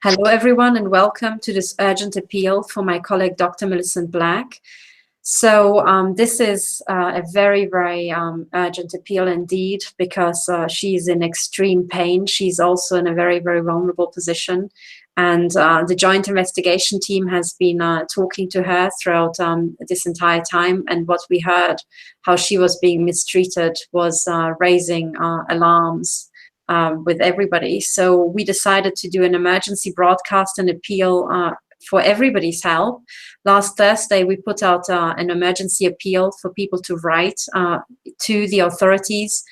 Hello, everyone, and welcome to this urgent appeal for my colleague, Dr. Millicent Black. So this is a very urgent appeal indeed, because she's in extreme pain. She's also in a very vulnerable position. And the joint investigation team has been talking to her throughout this entire time. And what we heard, how she was being mistreated, was raising alarms with everybody. So we decided to do an emergency broadcast and appeal for everybody's help. Last Thursday, we put out an emergency appeal for people to write to the authorities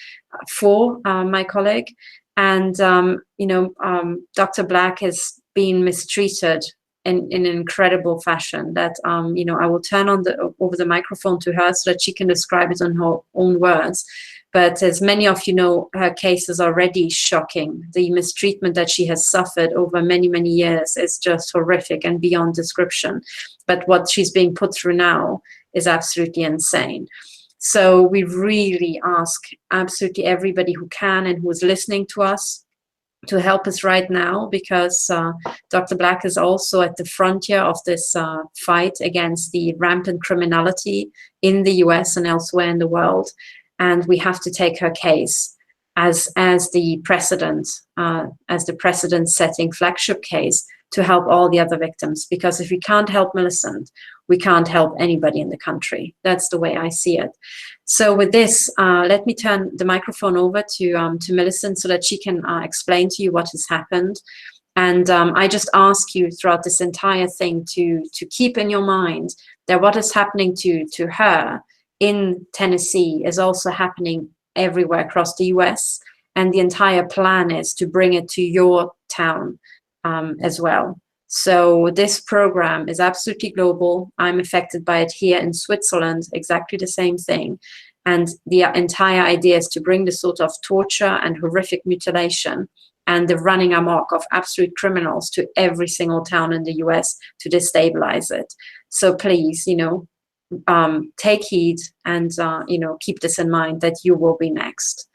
for my colleague. And, Dr. Black has been mistreated in an incredible fashion that, I will turn over the microphone to her so that she can describe it in her own words. But as many of you know, her case is already shocking. The mistreatment that she has suffered over many years is just horrific and beyond description. But what she's being put through now is absolutely insane. So we really ask absolutely everybody who can and who is listening to us to help us right now, because Dr. Black is also at the frontier of this fight against the rampant criminality in the US and elsewhere in the world. And we have to take her case as the precedent-setting flagship case to help all the other victims. Because if we can't help Millicent, we can't help anybody in the country. That's the way I see it. So with this, let me turn the microphone over to Millicent so that she can explain to you what has happened. And I just ask you throughout this entire thing to keep in your mind that what is happening to her in Tennessee is also happening everywhere across the US. And the entire plan is to bring it to your town as well. So this program is absolutely global. I'm affected by it here in Switzerland, exactly the same thing. And the entire idea is to bring the sort of torture and horrific mutilation and the running amok of absolute criminals to every single town in the US to destabilize it. So please, take heed and, keep this in mind that you will be next.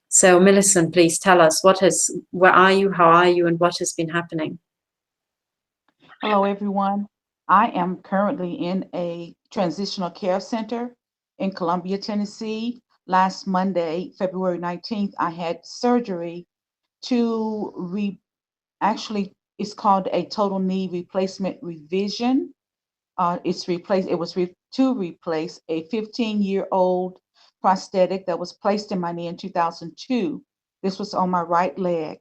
So Millicent, please tell us where are you, how are you, and what has been happening? Hello, everyone. I am currently in a transitional care center in Columbia, Tennessee. Last Monday, February 19th, I had surgery to it's called a total knee replacement revision. It was to replace a 15-year-old prosthetic that was placed in my knee in 2002. This was on my right leg.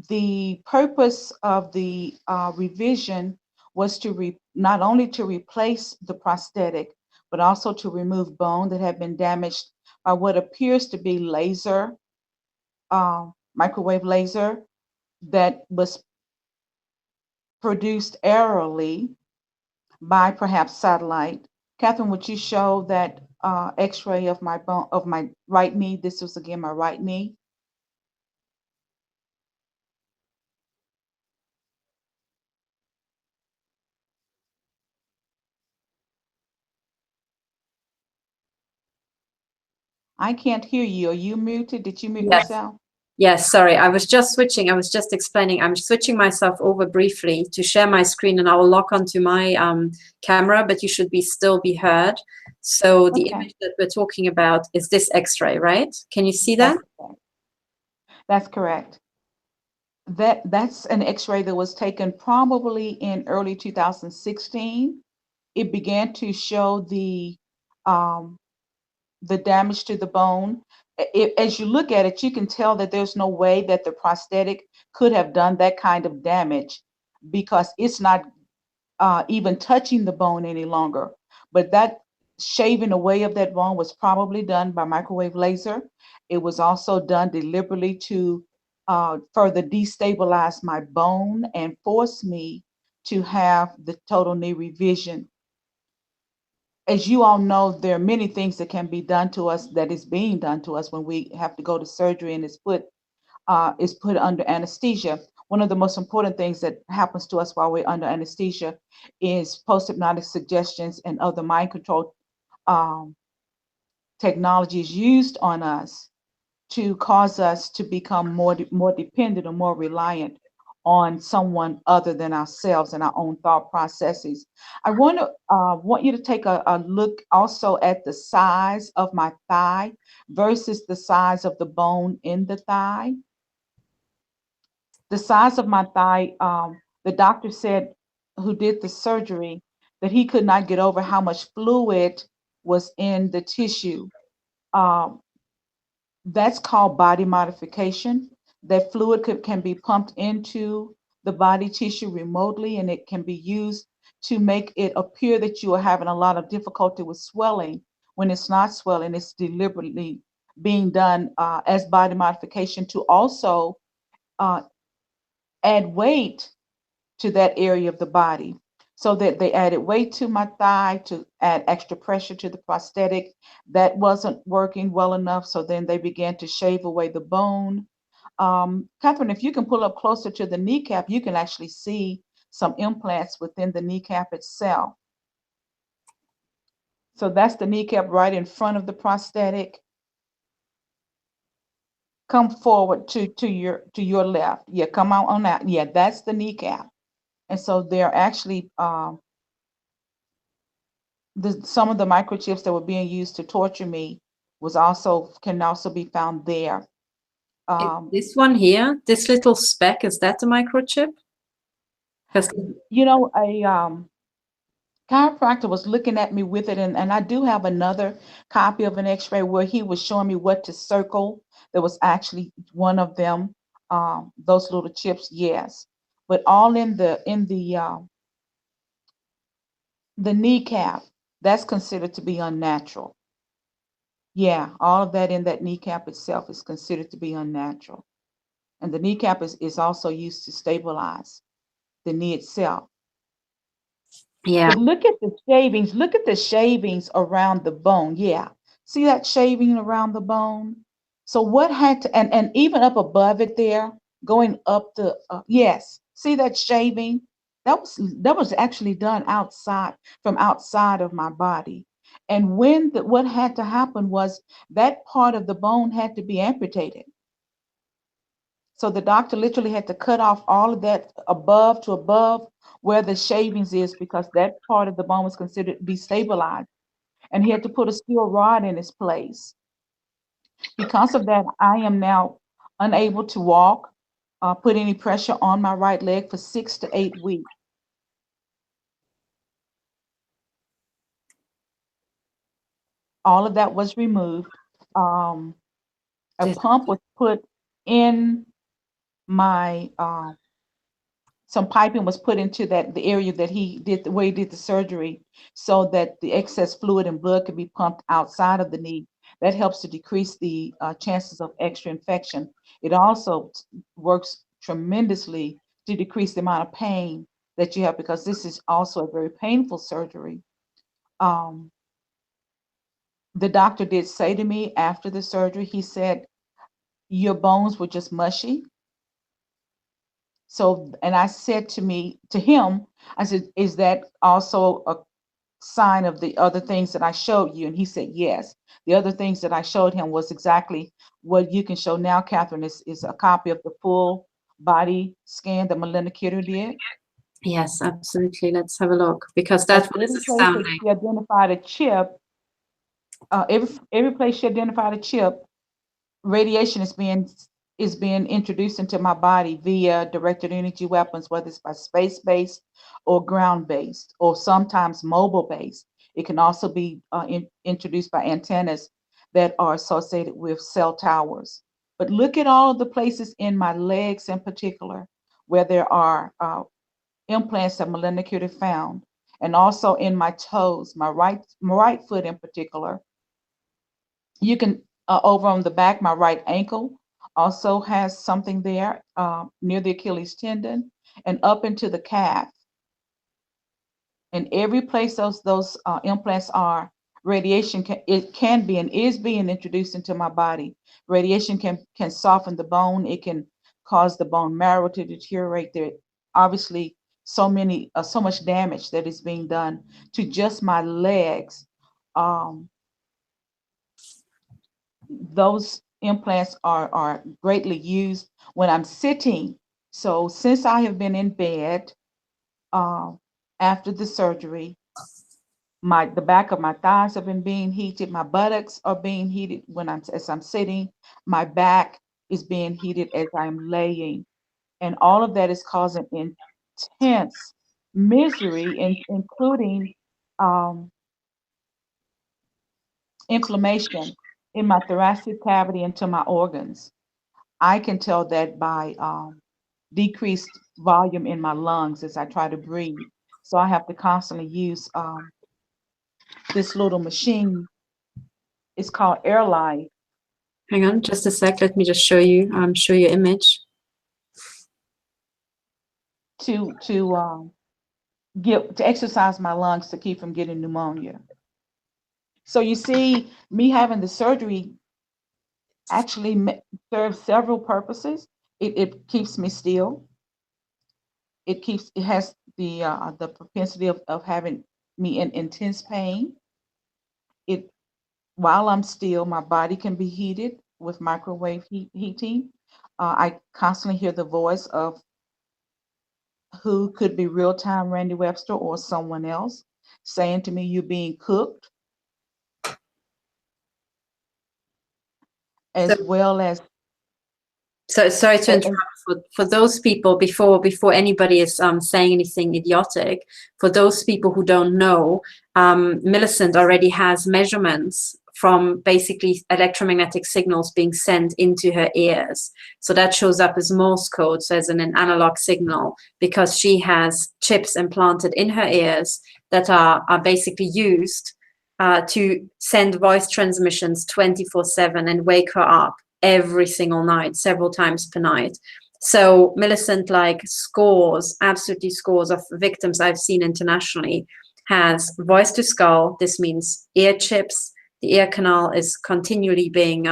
The purpose of the revision was to not only to replace the prosthetic, but also to remove bone that had been damaged by what appears to be laser, microwave laser that was produced aerially by perhaps satellite. Catherine, would you show that X-ray of my bone of my right knee? This was again my right knee. I can't hear you. Are you muted? Did you mute yourself? Yes, sorry. I was just switching. I was just explaining. I'm switching myself over briefly to share my screen, and I will lock onto my camera, but you should still be heard. So the image that we're talking about is this X-ray, right? Can you see that? That's correct. That's an X-ray that was taken probably in early 2016. It began to show the damage to the bone. As you look at it, you can tell that there's no way that the prosthetic could have done that kind of damage because it's not even touching the bone any longer. But that shaving away of that bone was probably done by microwave laser. It was also done deliberately to further destabilize my bone and force me to have the total knee revision. As you all know, there are many things that can be done to us, that is being done to us when we have to go to surgery and is put under anesthesia. One of the most important things that happens to us while we're under anesthesia is post-hypnotic suggestions and other mind control technologies used on us to cause us to become more dependent or more reliant on someone other than ourselves and our own thought processes. I want you to take a look also at the size of my thigh versus the size of the bone in the thigh. The size of my thigh, the doctor said, who did the surgery, that he could not get over how much fluid was in the tissue. Um, that's called body modification. That fluid can be pumped into the body tissue remotely, and it can be used to make it appear that you are having a lot of difficulty with swelling when it's not swelling. It's deliberately being done as body modification to also uh, add weight to that area of the body. So that they added weight to my thigh to add extra pressure to the prosthetic. That wasn't working well enough. So then they began to shave away the bone. Catherine, if you can pull up closer to the kneecap, you can actually see some implants within the kneecap itself. So that's the kneecap right in front of the prosthetic. Come forward to your left. Yeah, come out on that. Yeah, that's the kneecap. And so they're actually some of the microchips that were being used to torture me can also be found there. This one here, this little speck, is that a microchip? Because A chiropractor was looking at me with it, and I do have another copy of an X-ray where he was showing me what to circle. There was actually one of them, those little chips, yes, but all in the kneecap. That's considered to be unnatural. Yeah, all of that in that kneecap itself is considered to be unnatural. And the kneecap is also used to stabilize the knee itself. yeah, But look at the shavings. Look at the shavings around the bone. Yeah. See that shaving around the bone? So what had to, and even up above it there, going up yes. See that shaving? That was actually done from outside of my body. And what had to happen was that part of the bone had to be amputated. So the doctor literally had to cut off all of that above where the shavings is, because that part of the bone was considered to be stabilized. And he had to put a steel rod in its place. Because of that, I am now unable to walk, put any pressure on my right leg for 6 to 8 weeks. All of that was removed. A this, pump was put in my some piping was put into the area that he did where he did the surgery, so that the excess fluid and blood could be pumped outside of the knee. That helps to decrease the chances of extra infection. It also works tremendously to decrease the amount of pain that you have, because this is also a very painful surgery. Um, the doctor did say to me after the surgery, he said, your bones were just mushy. So, and I said to him, I said, is that also a sign of the other things that I showed you? And he said, yes. The other things that I showed him was exactly what you can show now, Catherine, is a copy of the full body scan that Melinda Kidder did. yes, absolutely. Let's have a look, because Because that one is every place that astounding. she identified a chip, every place she identified a chip, radiation is being introduced into my body via directed energy weapons, whether it's by space-based or ground-based, or sometimes mobile-based. It can also be introduced by antennas that are associated with cell towers. But look at all of the places in my legs in particular where there are implants that Melinda Curie found, and also in my toes, my right foot in particular. You can over on the back, my right ankle also has something there near the Achilles tendon, and up into the calf. And every place those implants are, radiation can be and is being introduced into my body. Radiation can soften the bone. It can cause the bone marrow to deteriorate. There obviously so much damage that is being done to just my legs. Um, those implants are greatly used when I'm sitting. So since I have been in bed uh, after the surgery, the back of my thighs have been being heated, my buttocks are being heated when I'm sitting, my back is being heated as I'm laying, and all of that is causing intense misery, including um, inflammation in my thoracic cavity and to my organs. I can tell that by decreased volume in my lungs as I try to breathe. So I have to constantly use this little machine. It's called AirLife. Hang on just a sec. Let me just show you your image. To to exercise my lungs to keep from getting pneumonia. So you see, me having the surgery actually serves several purposes. It keeps me still. It has the propensity of having me in intense pain. It While I'm still, my body can be heated with microwave heating. I constantly hear the voice of who could be real time Randy Webster or someone else saying to me, "You're being cooked," So as well as So sorry to as interrupt. For those people, before anybody is saying anything idiotic, for those people who don't know, Millicent already has measurements from basically electromagnetic signals being sent into her ears. So that shows up as Morse code, so as an analog signal, because she has chips implanted in her ears that are basically used to send voice transmissions 24/7 and wake her up every single night, several times per night. So Millicent, like absolutely scores of victims I've seen internationally, has voice to skull. This means ear chips. The ear canal is continually being,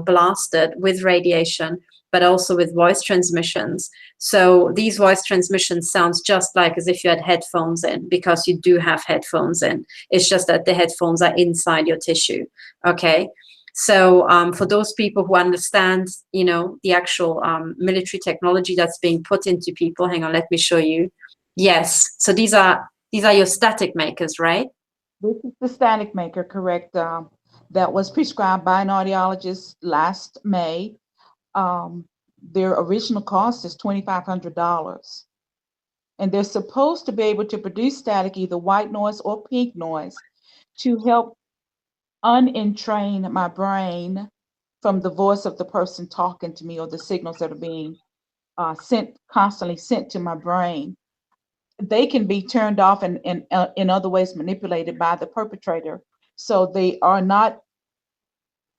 blasted with radiation, but also with voice transmissions. So these voice transmissions sounds just like as if you had headphones in, because you do have headphones in. It's just that the headphones are inside your tissue. Okay. So for those people who understand, the actual military technology that's being put into people, hang on, let me show you. Yes. So these are your static makers, right? this is the static maker, correct? That was prescribed by an audiologist last May. Um, their original cost is $2,500. And they're supposed to be able to produce static, either white noise or pink noise, to help unentrain my brain from the voice of the person talking to me or the signals that are being constantly sent to my brain. They can be turned off and in other ways manipulated by the perpetrator. So they are not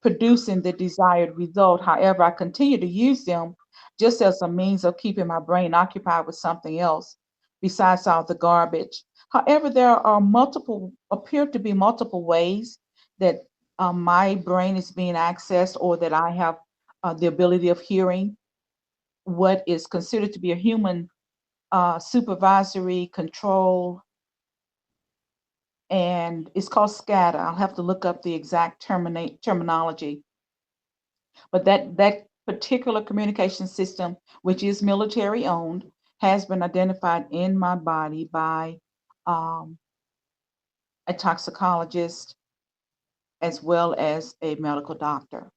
producing the desired result. However, I continue to use them just as a means of keeping my brain occupied with something else besides all the garbage. However, there are appear to be multiple ways that my brain is being accessed, or that I have the ability of hearing what is considered to be a human supervisory control, and it's called SCADA. I'll have to look up the exact terminology. But that particular communication system, which is military owned, has been identified in my body by um, a toxicologist as well as a medical doctor.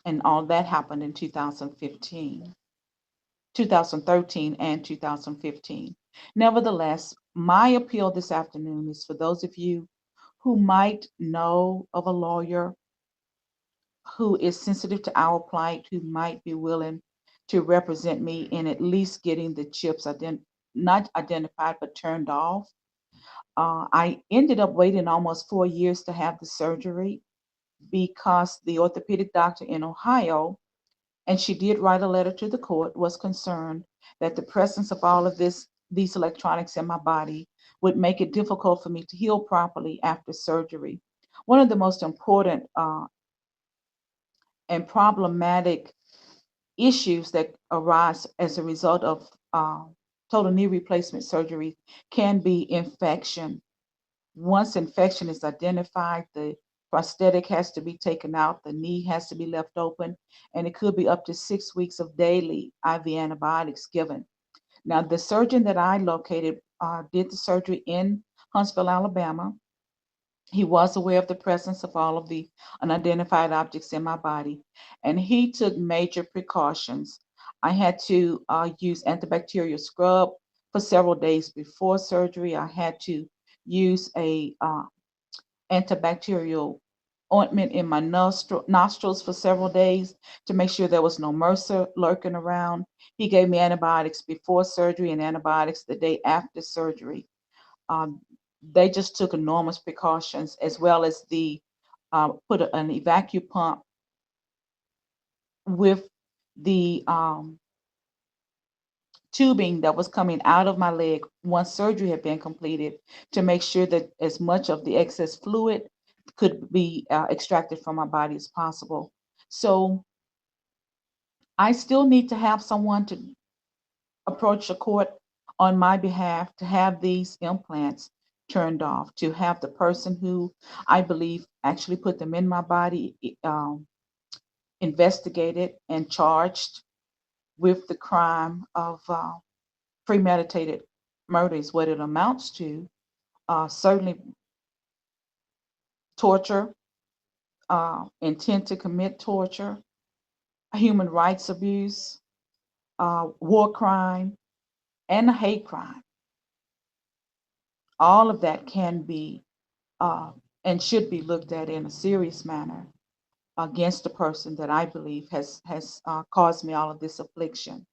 And all that happened in 2015, 2013, and 2015. Nevertheless, my appeal this afternoon is for those of you who might know of a lawyer who is sensitive to our plight, who might be willing to represent me in at least getting the chips not identified but turned off. I ended up waiting almost 4 years to have the surgery because the orthopedic doctor in Ohio, and she did write a letter to the court, was concerned that the presence of all of these electronics in my body would make it difficult for me to heal properly after surgery. One of the most important and problematic issues that arise as a result of total knee replacement surgery can be infection. Once infection is identified, the prosthetic has to be taken out, the knee has to be left open, and it could be up to 6 weeks of daily IV antibiotics given. Now, the surgeon that I located did the surgery in Huntsville, Alabama. He was aware of the presence of all of the unidentified objects in my body, and he took major precautions. I had to use antibacterial scrub for several days before surgery. I had to use a antibacterial ointment in my nostrils for several days to make sure there was no MRSA lurking around. He gave me antibiotics before surgery and antibiotics the day after surgery. Um, they just took enormous precautions, as well as the put an evacuum pump with the tubing that was coming out of my leg once surgery had been completed, to make sure that as much of the excess fluid could be extracted from my body as possible. So I still need to have someone to approach the court on my behalf to have these implants turned off, to have the person who I believe actually put them in my body investigated and charged with the crime of premeditated murder is what it amounts to. Certainly torture, intent to commit torture, human rights abuse, war crime, and a hate crime. All of that can be uh, and should be looked at in a serious manner against the person that I believe has caused me all of this affliction.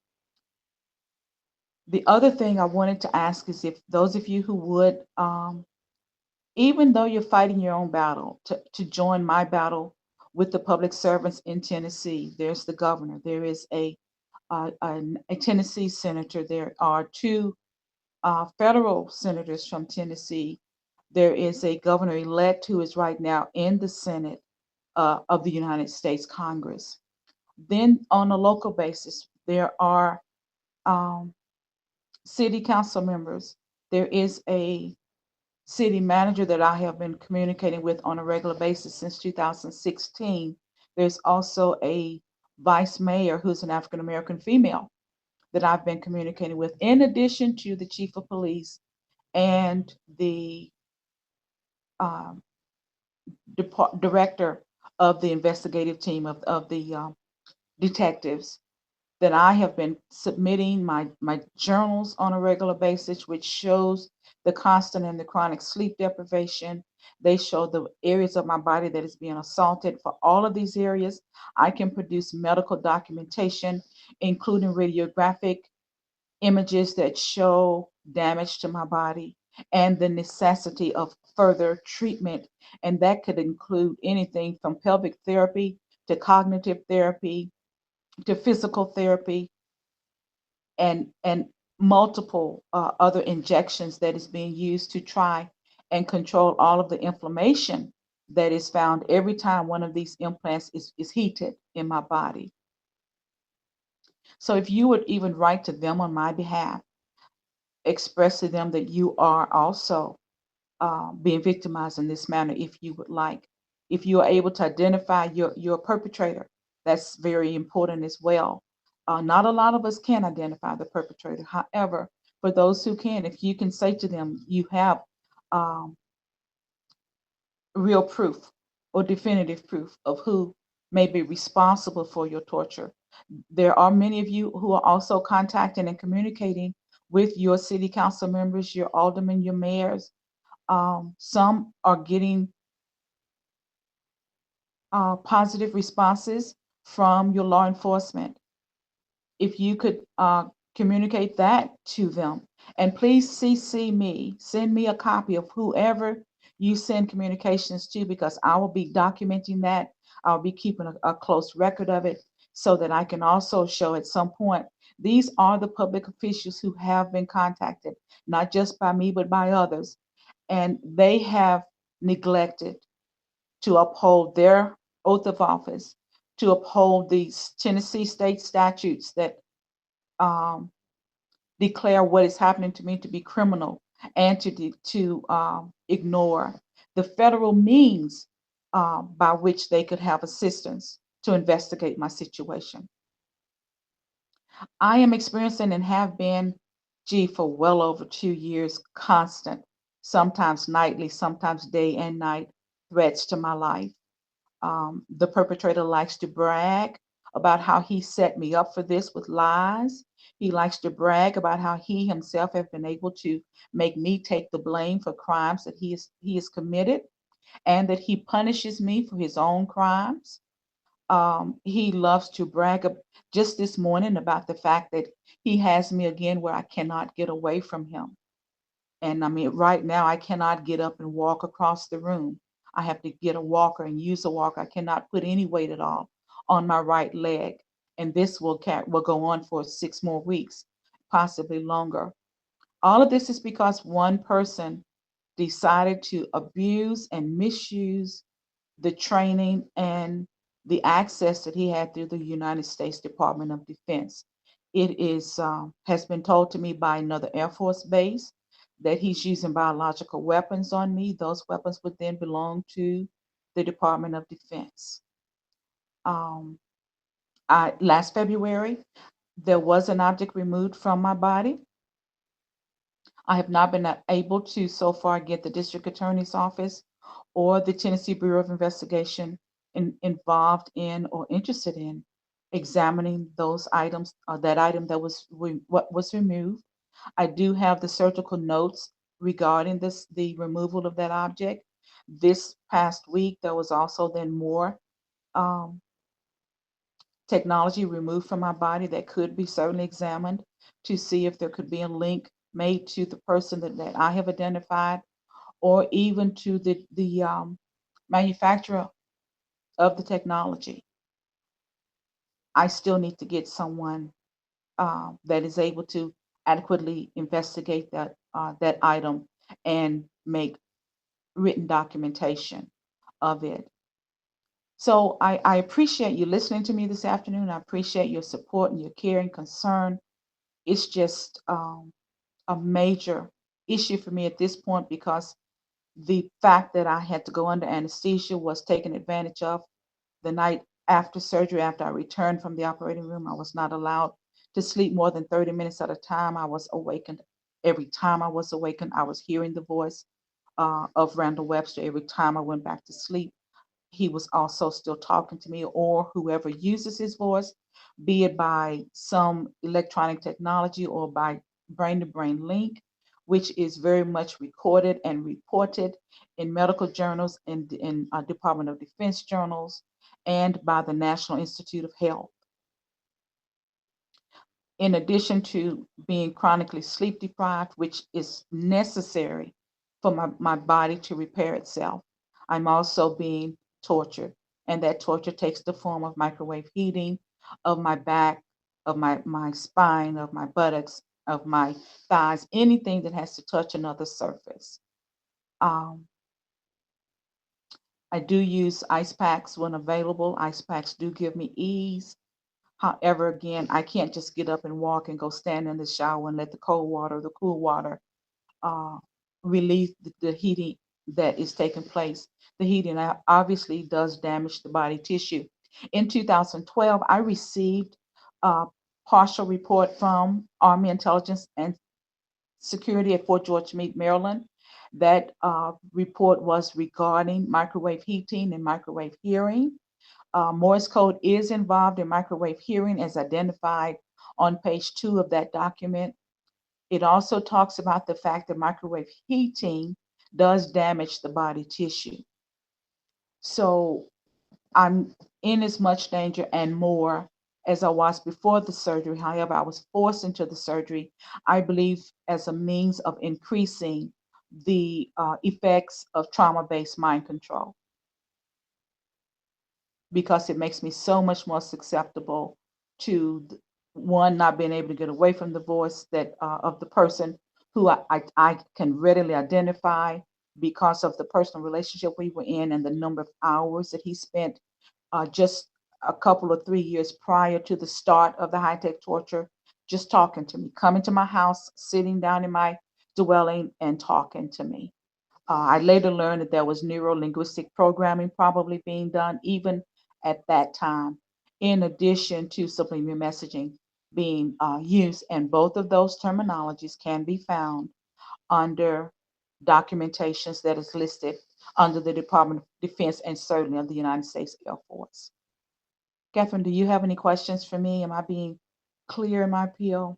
The other thing I wanted to ask is if those of you who would, even though you're fighting your own battle, to join my battle with the public servants in Tennessee. There's the governor. There is a Tennessee senator. There are two federal senators from Tennessee. There is a governor-elect who is right now in the Senate of the United States Congress. Then on a local basis, there are um, city council members. There is a city manager that I have been communicating with on a regular basis since 2016. There's also a vice mayor who's an African American female that I've been communicating with, in addition to the chief of police and the um, director of the investigative team of the detectives, that I have been submitting my journals on a regular basis, which shows the constant and the chronic sleep deprivation. They show the areas of my body that is being assaulted. For all of these areas, I can produce medical documentation, including radiographic images that show damage to my body and the necessity of further treatment. And that could include anything from pelvic therapy to cognitive therapy to physical therapy and multiple other injections that is being used to try and control all of the inflammation that is found every time one of these implants is heated in my body. So if you would even write to them on my behalf, express to them that you are also being victimized in this manner, if you would like. If you are able to identify your perpetrator, that's very important as well. Not a lot of us can identify the perpetrator. However, for those who can, if you can say to them, you have um, real proof or definitive proof of who may be responsible for your torture. There are many of you who are also contacting and communicating with your city council members, your aldermen, your mayors. Some are getting positive responses from your law enforcement. If you could communicate that to them, and please CC me, send me a copy of whoever you send communications to, because I will be documenting that. I'll be keeping a close record of it so that I can also show at some point these are the public officials who have been contacted, not just by me, but by others. And they have neglected to uphold their oath of office, to uphold these Tennessee state statutes that um, declare what is happening to me to be criminal, and to ignore the federal means by which they could have assistance to investigate my situation. I am experiencing and have been, for well over 2 years, constant, sometimes nightly, sometimes day and night threats to my life. The perpetrator likes to brag about how he set me up for this with lies. He likes to brag about how he himself has been able to make me take the blame for crimes that he has committed, and that he punishes me for his own crimes. He loves to brag just this morning about the fact that he has me again where I cannot get away from him. And I mean, right now, I cannot get up and walk across the room. I have to get a walker and use a walker. I cannot put any weight at all on my right leg. And this will go on for 6 more weeks, possibly longer. All of this is because one person decided to abuse and misuse the training and the access that he had through the United States Department of Defense. It is has been told to me by another Air Force base that he's using biological weapons on me. Those weapons would then belong to the Department of Defense. Um, Last February, there was an object removed from my body. I have not been able to so far get the district attorney's office or the Tennessee Bureau of Investigation involved in or interested in examining those items, that item that what was removed. I do have the surgical notes regarding the removal of that object. This past week, there was also then more um, technology removed from my body that could be certainly examined to see if there could be a link made to the person that I have identified, or even to the manufacturer of the technology. I still need to get someone that is able to adequately investigate that item and make written documentation of it. So I appreciate you listening to me this afternoon. I appreciate your support and your care and concern. It's just a major issue for me at this point, because the fact that I had to go under anesthesia was taken advantage of. The night after surgery, after I returned from the operating room, I was not allowed to sleep more than 30 minutes at a time. I was awakened. Every time I was awakened, I was hearing the voice of Randall Webster. Every time I went back to sleep, he was also still talking to me, or whoever uses his voice, be it by some electronic technology or by brain to brain link, which is very much recorded and reported in medical journals and in Department of Defense journals, and by the National Institute of Health. In addition to being chronically sleep deprived, which is necessary for my body to repair itself, I'm also being tortured. And that torture takes the form of microwave heating of my back, of my spine, of my buttocks, of my thighs, anything that has to touch another surface. Um, I do use ice packs when available. Ice packs do give me ease. However, again, I can't just get up and walk and go stand in the shower and let the cold water, the cool water, uh, relieve the heating that is taking place. The heating obviously does damage the body tissue. In 2012, I received a partial report from Army Intelligence and Security at Fort George Meade, Maryland. That report was regarding microwave heating and microwave hearing. Morse code is involved in microwave hearing as identified on page 2 of that document. It also talks about the fact that microwave heating does damage the body tissue. So I'm in as much danger and more as I was before the surgery. However, I was forced into the surgery, I believe, as a means of increasing the effects of trauma based mind control, because it makes me so much more susceptible to one, not being able to get away from the voice that of the person who I can readily identify because of the personal relationship we were in and the number of hours that he spent just a couple of 3 years prior to the start of the high-tech torture, just talking to me, coming to my house, sitting down in my dwelling and talking to me. I later learned that there was neuro-linguistic programming probably being done even at that time, in addition to subliminal messaging being used. And both of those terminologies can be found under documentations that is listed under the Department of Defense and certainly of the United States Air Force. Catherine, do you have any questions for me? Am I being clear in my appeal?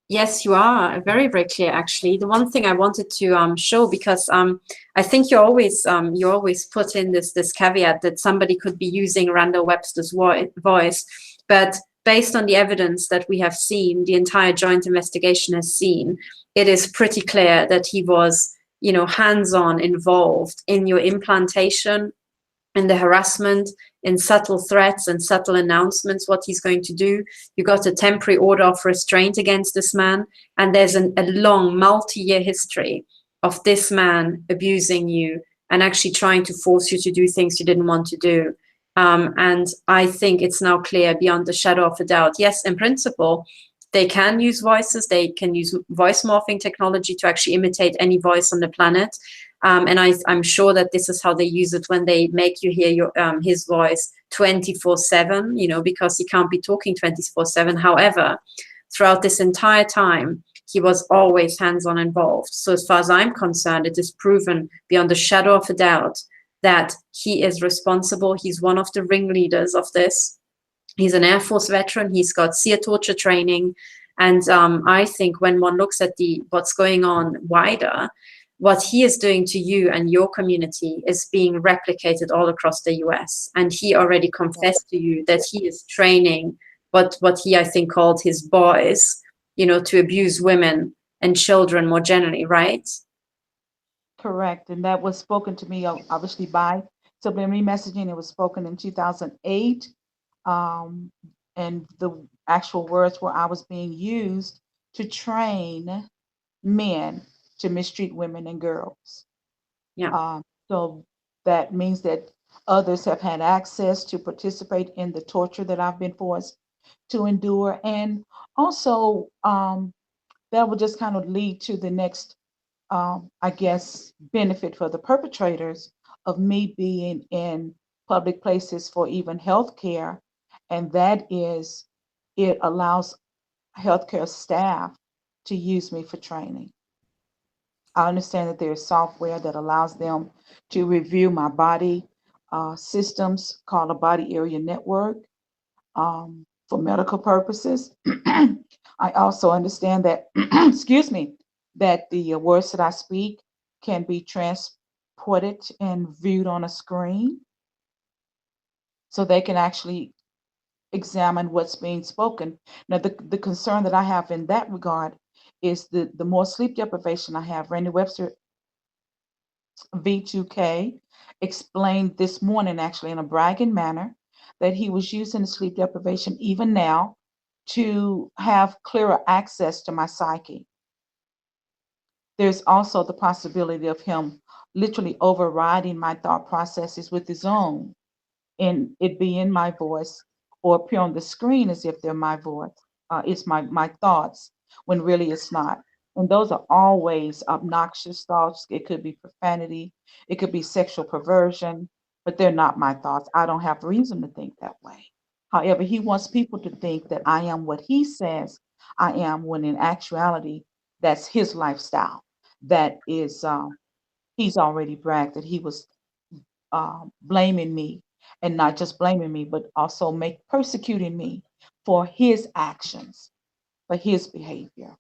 Yes, you are very, very clear. Actually, the one thing I wanted to show, because I think you always put in this caveat that somebody could be using Randall Webster's voice, but based on the evidence that we have seen, the entire joint investigation has seen, it is pretty clear that he was, hands-on involved in your implantation, in the harassment, in subtle threats and subtle announcements what he's going to do. You got a temporary order of restraint against this man, and there's a long multi-year history of this man abusing you and actually trying to force you to do things you didn't want to do. And I think it's now clear beyond the shadow of a doubt. Yes, in principle, they can use voices. They can use voice morphing technology to actually imitate any voice on the planet. And I'm sure that this is how they use it when they make you hear his voice 24/7, because he can't be talking 24/7. However, throughout this entire time, he was always hands-on involved. So as far as I'm concerned, it is proven beyond the shadow of a doubt that he is responsible. He's one of the ringleaders of this. He's an Air Force veteran. He's got seer torture training. And I think when one looks at what's going on wider, what he is doing to you and your community is being replicated all across the US. And he already confessed to you that he is training what he, I think, called his boys, to abuse women and children more generally, right? Correct. And that was spoken to me, obviously, by subliminal messaging. It was spoken in 2008. And the actual words were, I was being used to train men to mistreat women and girls. Yeah. So that means that others have had access to participate in the torture that I've been forced to endure. And also, that will just kind of lead to the next, I guess, benefit for the perpetrators of me being in public places for even healthcare. And that is, it allows healthcare staff to use me for training. I understand that there's software that allows them to review my body systems called a body area network for medical purposes. I also understand that, excuse me, that the words that I speak can be transported and viewed on a screen so they can actually examine what's being spoken. Now, the concern that I have in that regard is the more sleep deprivation I have. Randy Webster V2K explained this morning, actually, in a bragging manner, that he was using the sleep deprivation even now to have clearer access to my psyche. There's also the possibility of him literally overriding my thought processes with his own, and it be in my voice or appear on the screen as if they're my voice. It's my thoughts when really it's not. And those are always obnoxious thoughts. It could be profanity, it could be sexual perversion, but they're not my thoughts. I don't have reason to think that way. However, he wants people to think that I am what he says I am, when in actuality, that's his lifestyle. That is, he's already bragged that he was blaming me, and not just blaming me, but also persecuting me for his actions, for his behavior.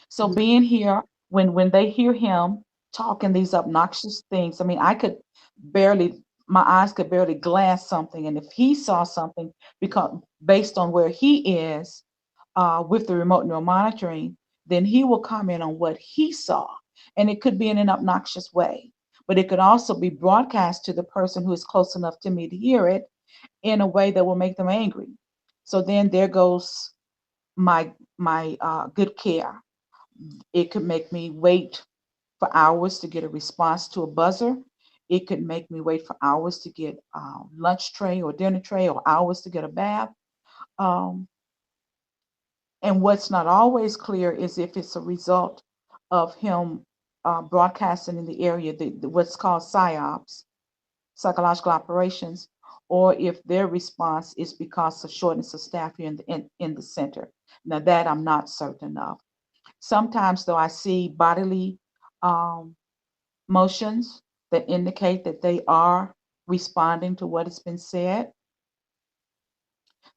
So being here, when they hear him talking these obnoxious things, I mean, my eyes could barely glance something, and if he saw something, because based on where he is with the remote neural monitoring, then he will comment on what he saw, and it could be in an obnoxious way, but it could also be broadcast to the person who is close enough to me to hear it in a way that will make them angry. So then there goes my good care. It could make me wait for hours to get a response to a buzzer. It could make me wait for hours to get lunch tray or dinner tray, or hours to get a bath. Um, And what's not always clear is if it's a result of him broadcasting in the area, what's called PSYOPs, psychological operations, or if their response is because of shortness of staff here in the center. Now, that I'm not certain of. Sometimes, though, I see bodily um, motions that indicate that they are responding to what has been said.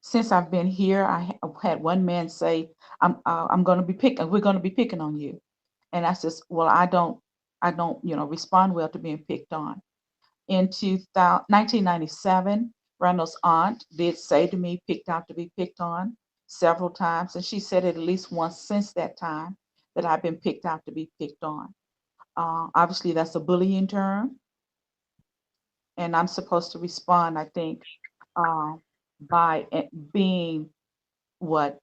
Since I've been here, I've had one man say, I'm going to be picking, we're going to be picking on you. And I says, well, I don't, respond well to being picked on. In 1997, Randall's aunt did say to me, picked out to be picked on several times. And she said it at least once since that time that I've been picked out to be picked on. Obviously, that's a bullying term. And I'm supposed to respond, I think, uh, by being what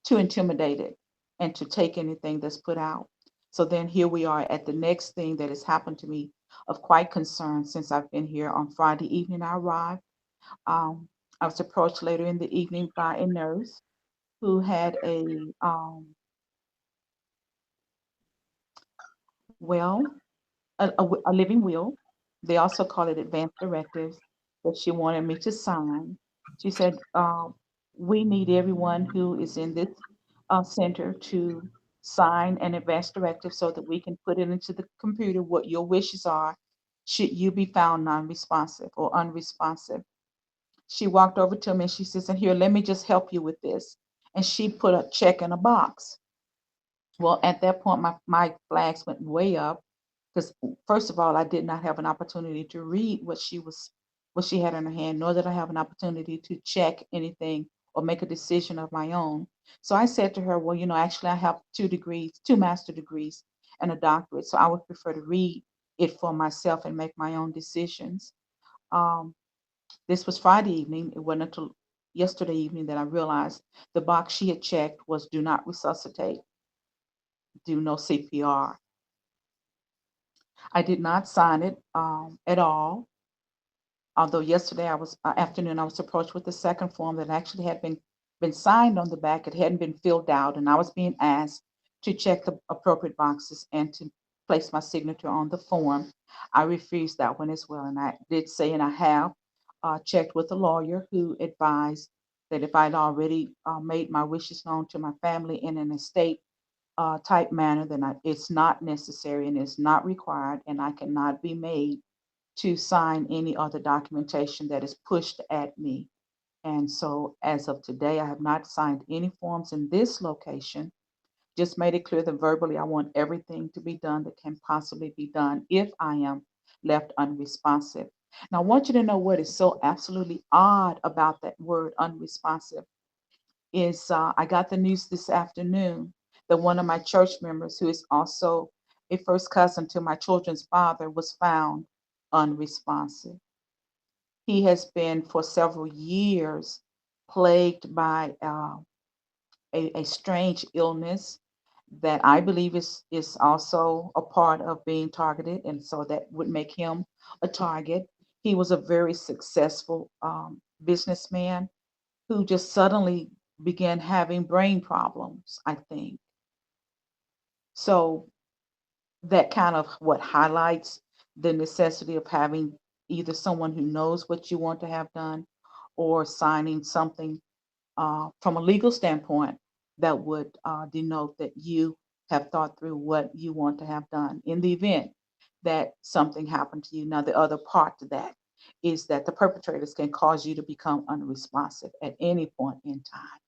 too intimidated and to take anything that's put out. So then here we are at the next thing that has happened to me of quite concern since I've been here. On Friday evening, I arrived. Um, I was approached later in the evening by a nurse who had well, a living will. They also call it advanced directives that she wanted me to sign. She said, we need everyone who is in this center to sign an advance directive so that we can put it into the computer what your wishes are should you be found non-responsive or unresponsive. She walked over to me and she says, and here, let me just help you with this. And she put a check in a box. Well, at that point, my flags went way up because first of all, I did not have an opportunity to read what she had in her hand, nor did I have an opportunity to check anything or make a decision of my own. So I said to her, well, actually I have 2 degrees, 2 master degrees and a doctorate. So I would prefer to read it for myself and make my own decisions. Um, this was Friday evening. It wasn't until yesterday evening that I realized the box she had checked was do not resuscitate, do no CPR. I did not sign it at all. Although yesterday afternoon I was approached with the second form that actually had been signed on the back. It hadn't been filled out, and I was being asked to check the appropriate boxes and to place my signature on the form. I refused that one as well, and I did say, and I have checked with a lawyer who advised that if I'd already made my wishes known to my family in an estate type manner, then it's not necessary and it's not required, and I cannot be made to sign any other documentation that is pushed at me. And so, as of today, I have not signed any forms in this location. Just made it clear that verbally I want everything to be done that can possibly be done if I am left unresponsive. Now, I want you to know what is so absolutely odd about that word unresponsive is I got the news this afternoon that one of my church members, who is also a first cousin to my children's father, was found unresponsive. He has been for several years plagued by a strange illness that I believe is also a part of being targeted, and so that would make him a target. He was a very successful businessman who just suddenly began having brain problems, I think. So that kind of what highlights the necessity of having either someone who knows what you want to have done or signing something from a legal standpoint that would denote that you have thought through what you want to have done in the event that something happened to you. Now, the other part to that is that the perpetrators can cause you to become unresponsive at any point in time.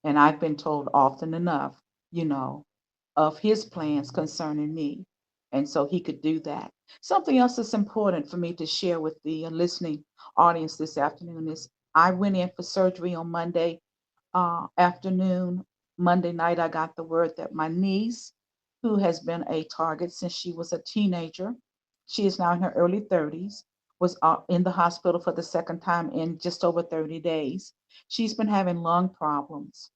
And I've been told often enough, you know, of his plans concerning me. And so he could do that. Something else that's important for me to share with the listening audience this afternoon is I went in for surgery on Monday afternoon. Monday night, I got the word that my niece, who has been a target since she was a teenager, she is now in her early 30s, was in the hospital for the second time in just over 30 days. She's been having lung problems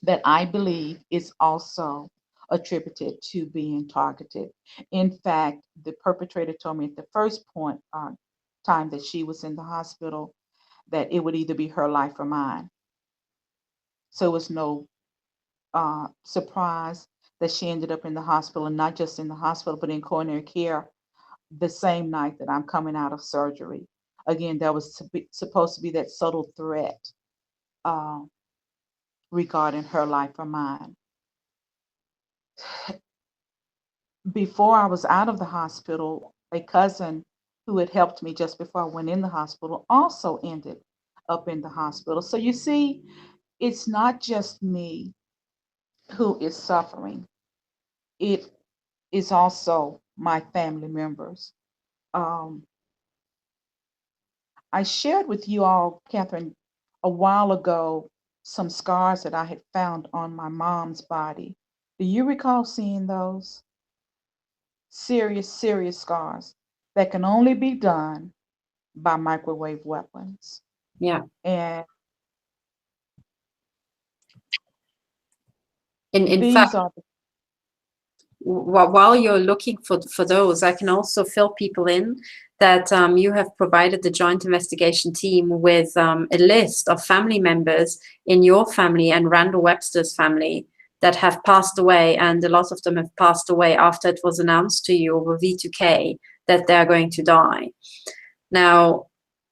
that I believe is also attributed to being targeted. In fact, the perpetrator told me at the first point time that she was in the hospital that it would either be her life or mine. So it was no surprise that she ended up in the hospital, and not just in the hospital, but in coronary care the same night that I'm coming out of surgery. Again, that was supposed to be that subtle threat uh, regarding her life or mine. Before I was out of the hospital, a cousin who had helped me just before I went in the hospital also ended up in the hospital. So you see, it's not just me who is suffering, it is also my family members. Um, I shared with you all, Catherine, a while ago, some scars that I had found on my mom's body. Do you recall seeing those? Serious, serious scars that can only be done by microwave weapons. Yeah. And In fact, these are while you're looking for those, I can also fill people in that you have provided the joint investigation team with a list of family members in your family and Randall Webster's family that have passed away, and a lot of them have passed away after it was announced to you over V2K that they're going to die. Now,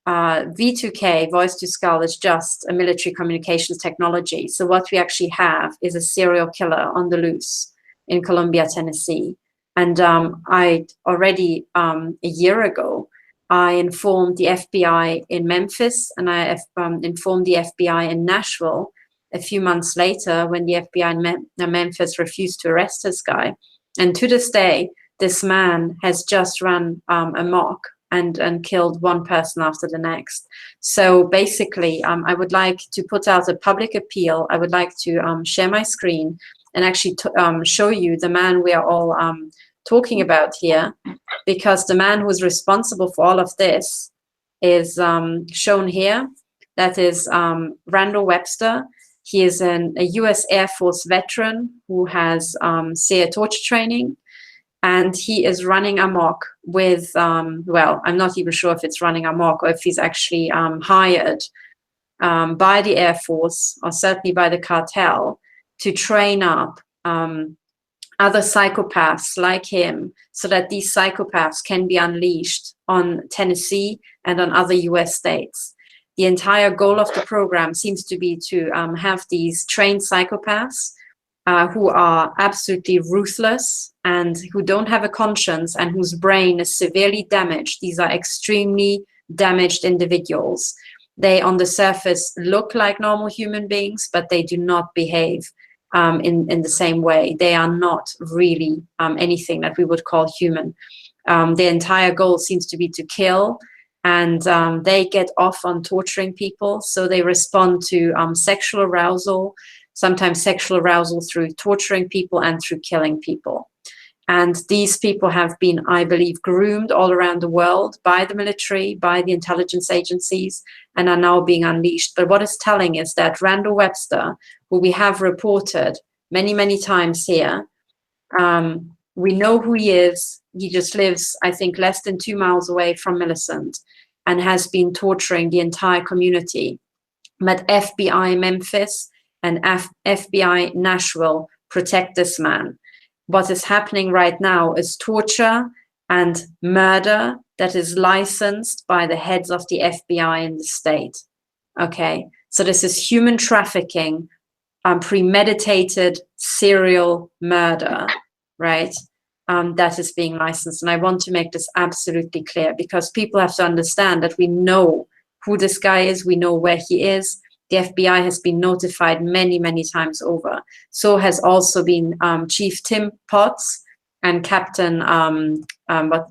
V2K, voice to skull, is just a military communications technology. So what we actually have is a serial killer on the loose in Columbia, Tennessee. And I already, a year ago, I informed the FBI in Memphis, and I informed the FBI in Nashville a few months later when the FBI in Memphis refused to arrest this guy. And to this day, this man has just run amok and killed one person after the next. So basically, I would like to put out a public appeal. I would like to share my screen and actually show you the man we are all talking about here, because the man who is responsible for all of this is shown here. That is Randall Webster. He is a US Air Force veteran who has SEER torture training. And he is running amok with, well, I'm not even sure if it's running amok or if he's actually hired by the Air Force, or certainly by the cartel, to train up other psychopaths like him, so that these psychopaths can be unleashed on Tennessee and on other US states. The entire goal of the program seems to be to have these trained psychopaths who are absolutely ruthless and who don't have a conscience and whose brain is severely damaged. These are extremely damaged individuals. They, on the surface, look like normal human beings, but they do not behave in the same way. They are not really anything that we would call human. The entire goal seems to be to kill, and they get off on torturing people. So they respond to sexual arousal, sometimes sexual arousal through torturing people and through killing people. And these people have been, I believe, groomed all around the world by the military, by the intelligence agencies, and are now being unleashed. But what is telling is that Randall Webster, who we have reported many, many times here, we know who he is. He just lives, I think, less than 2 miles away from Millicent, and has been torturing the entire community. But FBI Memphis and FBI Nashville protect this man. What is happening right now is torture and murder that is licensed by the heads of the FBI in the state. Okay, so this is human trafficking, premeditated serial murder, right? That is being licensed. And I want to make this absolutely clear, because people have to understand that we know who this guy is, we know where he is. The FBI has been notified many, many times over. So has also been Chief Tim Potts and Captain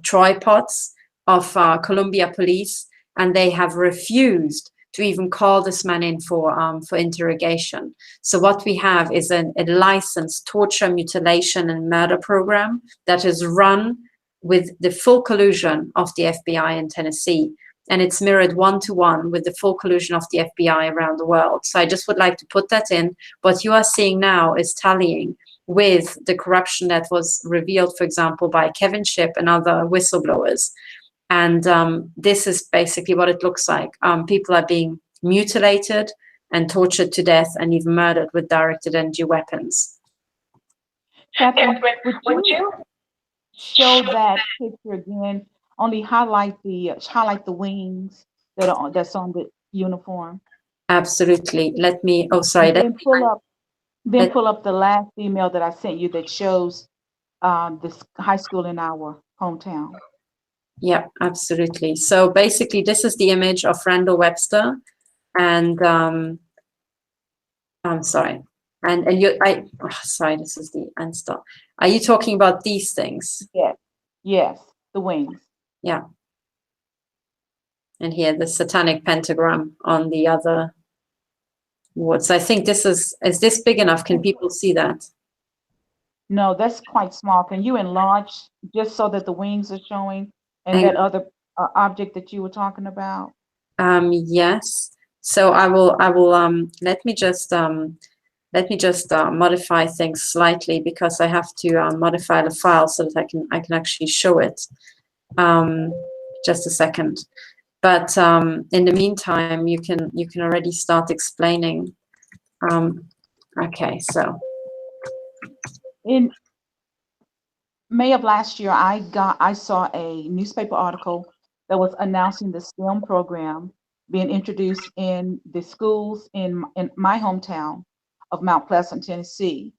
Troy Potts of Columbia Police, and they have refused to even call this man in for interrogation. So what we have is a licensed torture, mutilation, and murder program that is run with the full collusion of the FBI in Tennessee. And it's mirrored one-to-one with the full collusion of the FBI around the world. So I just would like to put that in. What you are seeing now is tallying with the corruption that was revealed, for example, by Kevin Shipp and other whistleblowers. And this is basically what it looks like. People are being mutilated. and tortured to death and even murdered with directed energy weapons. Catherine, would you show that picture again? Only highlight the wings that's on the uniform. Absolutely. Let me, oh, sorry. And then pull up the last email that I sent you that shows this high school in our hometown. Yeah, absolutely. So basically, this is the image of Randall Webster, and I'm sorry, and sorry, this is the end stop. Are you talking about these things? Yes, the wings. Yeah. And here, the satanic pentagram on the other words. I think this is this big enough? Can people see that? No, that's quite small. Can you enlarge just so that the wings are showing and that other object that you were talking about? Yes. So I will let me just modify things slightly, because I have to modify the file so that I can actually show it. Just a second. But in the meantime, you can already start explaining. Okay, so In May of last year, I saw a newspaper article that was announcing the STEM program being introduced in the schools in my hometown of Mount Pleasant, Tennessee.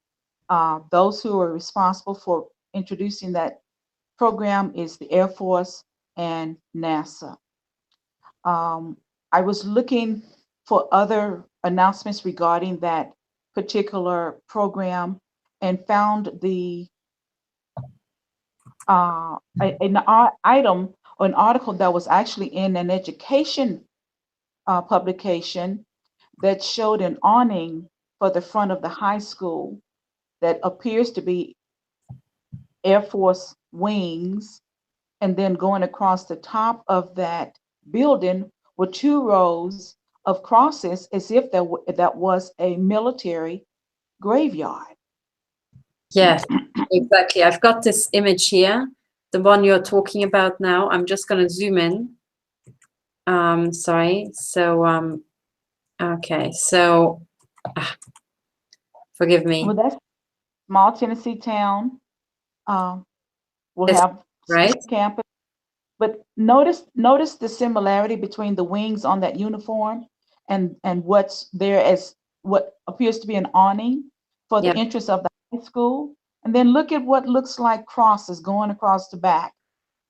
Those who are responsible for introducing that program is the Air Force and NASA. I was looking for other announcements regarding that particular program and found an item or an article that was actually in an education publication that showed an awning for the front of the high school that appears to be Air Force wings, and then going across the top of that building were two rows of crosses, as if that was a military graveyard. yes, exactly. I've got this image here, the one you're talking about now. I'm just going to zoom in. Sorry. So okay. So forgive me. Well, that's small Tennessee town. Will have right. campus. But notice the similarity between the wings on that uniform and what's there as what appears to be an awning for the entrance of the high school. And then look at what looks like crosses going across the back,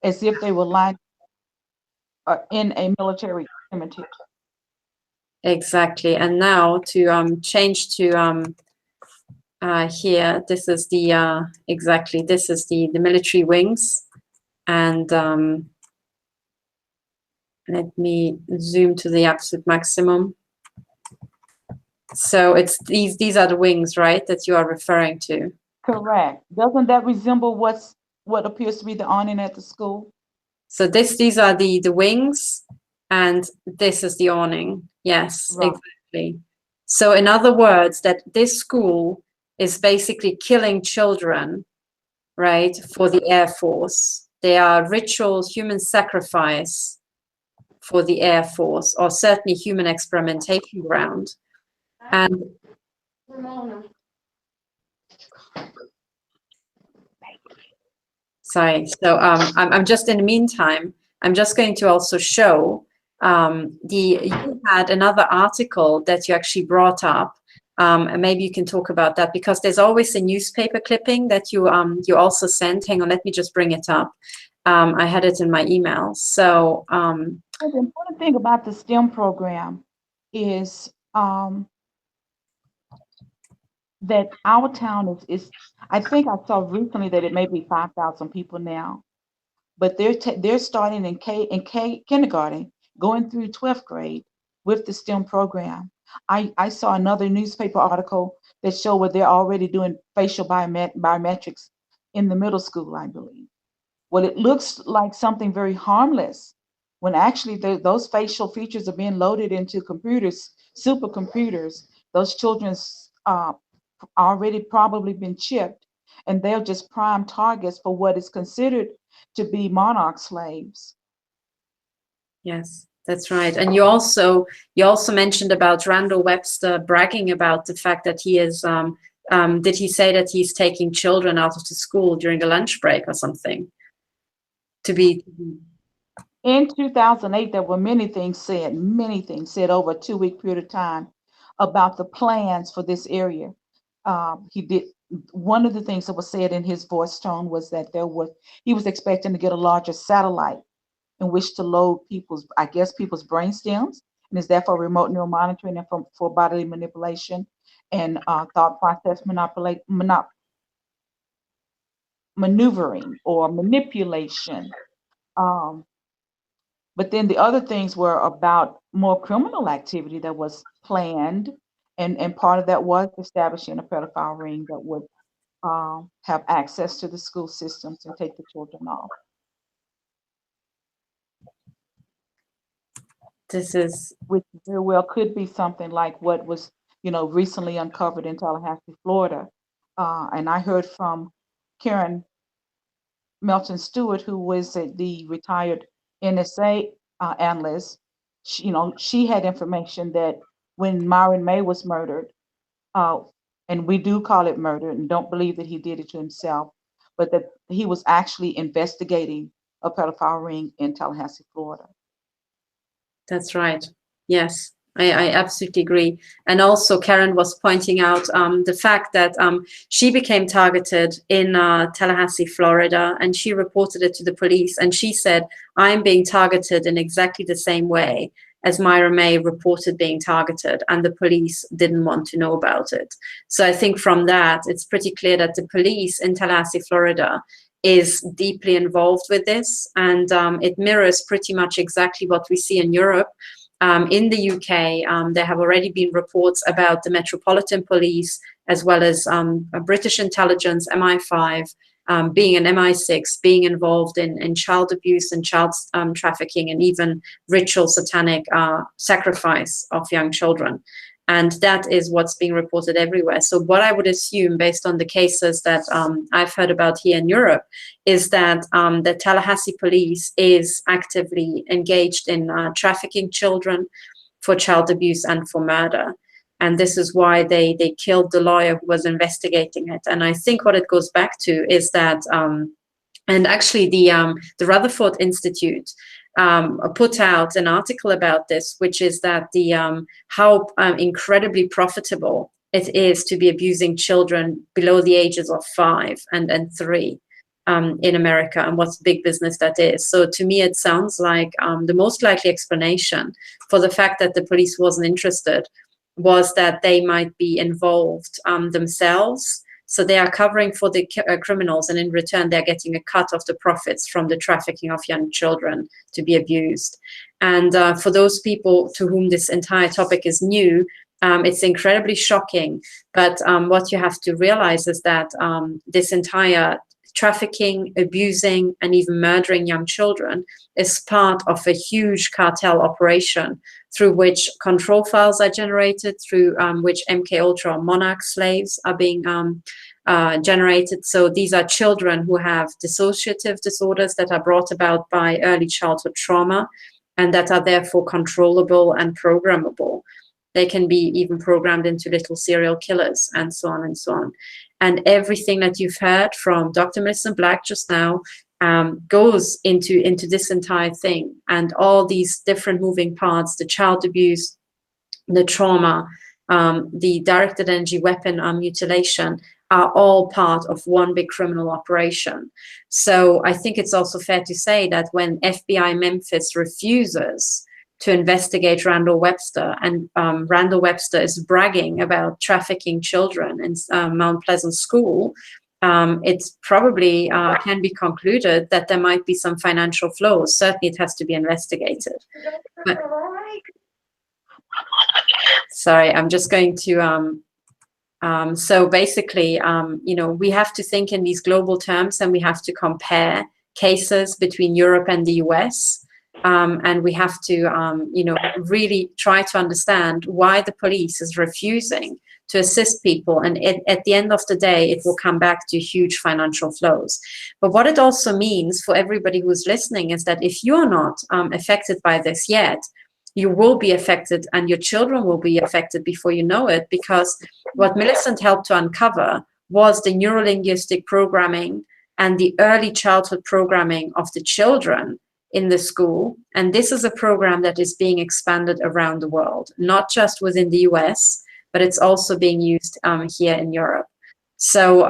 as if they were lined in a military cemetery. Exactly. And now to change to here, this is the exactly, this is the military wings. And let me zoom to the absolute maximum. So it's these are the wings, right, that you are referring to? Correct. Doesn't that resemble what appears to be the awning at the school? So these are the wings, and this is the awning. Yes, right. Exactly. So in other words, that this school is basically killing children, right, for the Air Force. They are ritual human sacrifice for the Air Force, or certainly human experimentation ground. And sorry, so I'm just, in the meantime, I'm just going to also show you had another article that you actually brought up, and maybe you can talk about that, because there's always a newspaper clipping that you also sent. Hang on, let me just bring it up. I had it in my email. So the important thing about the STEM program is that our town is I think I saw recently that it may be 5,000 people now, but they're starting in kindergarten, going through 12th grade with the STEM program. I saw another newspaper article that showed where they're already doing facial biometrics in the middle school, I believe. Well, it looks like something very harmless when actually those facial features are being loaded into computers, supercomputers. Those children's already probably been chipped, and they're just prime targets for what is considered to be monarch slaves. Yes, That's right. And you also mentioned about Randall Webster bragging about the fact that he is did he say that he's taking children out of the school during the lunch break or something to be In 2008, there were many things said over a 2-week period of time about the plans for this area. He did One of the things that was said in his voice tone was that he was expecting to get a larger satellite in which to load people's brain stems, and is there for remote neural monitoring and for bodily manipulation and thought process maneuvering or manipulation. Um, but then the other things were about more criminal activity that was planned, and part of that was establishing a pedophile ring that would have access to the school systems and take the children off. this is Which very well could be something like what was, recently uncovered in Tallahassee, Florida. And I heard from Karen Melton Stewart, who was the retired NSA analyst. She had information that when Myron May was murdered, uh, and we do call it murder and don't believe that he did it to himself, but that he was actually investigating a pedophile ring in Tallahassee, Florida. That's right. Yes, I absolutely agree. And also Karen was pointing out the fact that she became targeted in Tallahassee, Florida, and she reported it to the police. And she said, I'm being targeted in exactly the same way as Myra May reported being targeted, and the police didn't want to know about it. So I think from that, it's pretty clear that the police in Tallahassee, Florida, is deeply involved with this, and it mirrors pretty much exactly what we see in Europe. In the UK, there have already been reports about the Metropolitan Police, as well as British intelligence, MI5, being an MI6, being involved in child abuse and child trafficking, and even ritual satanic sacrifice of young children. And that is what's being reported everywhere. So what I would assume, based on the cases that I've heard about here in Europe, is that the Tallahassee police is actively engaged in trafficking children for child abuse and for murder. And this is why they killed the lawyer who was investigating it. And I think what it goes back to is that, and actually the Rutherford Institute put out an article about this, which is that how incredibly profitable it is to be abusing children below the ages of 5 and 3 in America, and what big business that is. So to me, it sounds like the most likely explanation for the fact that the police wasn't interested was that they might be involved themselves. So they are covering for the criminals, and in return, they're getting a cut of the profits from the trafficking of young children to be abused. And for those people to whom this entire topic is new, it's incredibly shocking. But what you have to realize is that this entire trafficking, abusing, and even murdering young children is part of a huge cartel operation through which control files are generated, through which MK Ultra or Monarch slaves are being generated. So these are children who have dissociative disorders that are brought about by early childhood trauma, and that are therefore controllable and programmable. They can be even programmed into little serial killers, and so on and so on. And everything that you've heard from Dr. Millicent Black just now goes into this entire thing, and all these different moving parts: the child abuse, the trauma, the directed energy weapon mutilation, are all part of one big criminal operation. So I think it's also fair to say that when FBI Memphis refuses to investigate Randall Webster, and Randall Webster is bragging about trafficking children in Mount Pleasant School, it's probably can be concluded that there might be some financial flows. Certainly it has to be investigated. But, sorry, I'm just going to, so basically, we have to think in these global terms, and we have to compare cases between Europe and the US. And we have to, you know, really try to understand why the police is refusing to assist people. And at the end of the day, it will come back to huge financial flows. But what it also means for everybody who's listening is that if you're not affected by this yet, you will be affected, and your children will be affected before you know it, because what Millicent helped to uncover was the neurolinguistic programming and the early childhood programming of the children in the school. And this is a program that is being expanded around the world, not just within the US, but it's also being used here in Europe. So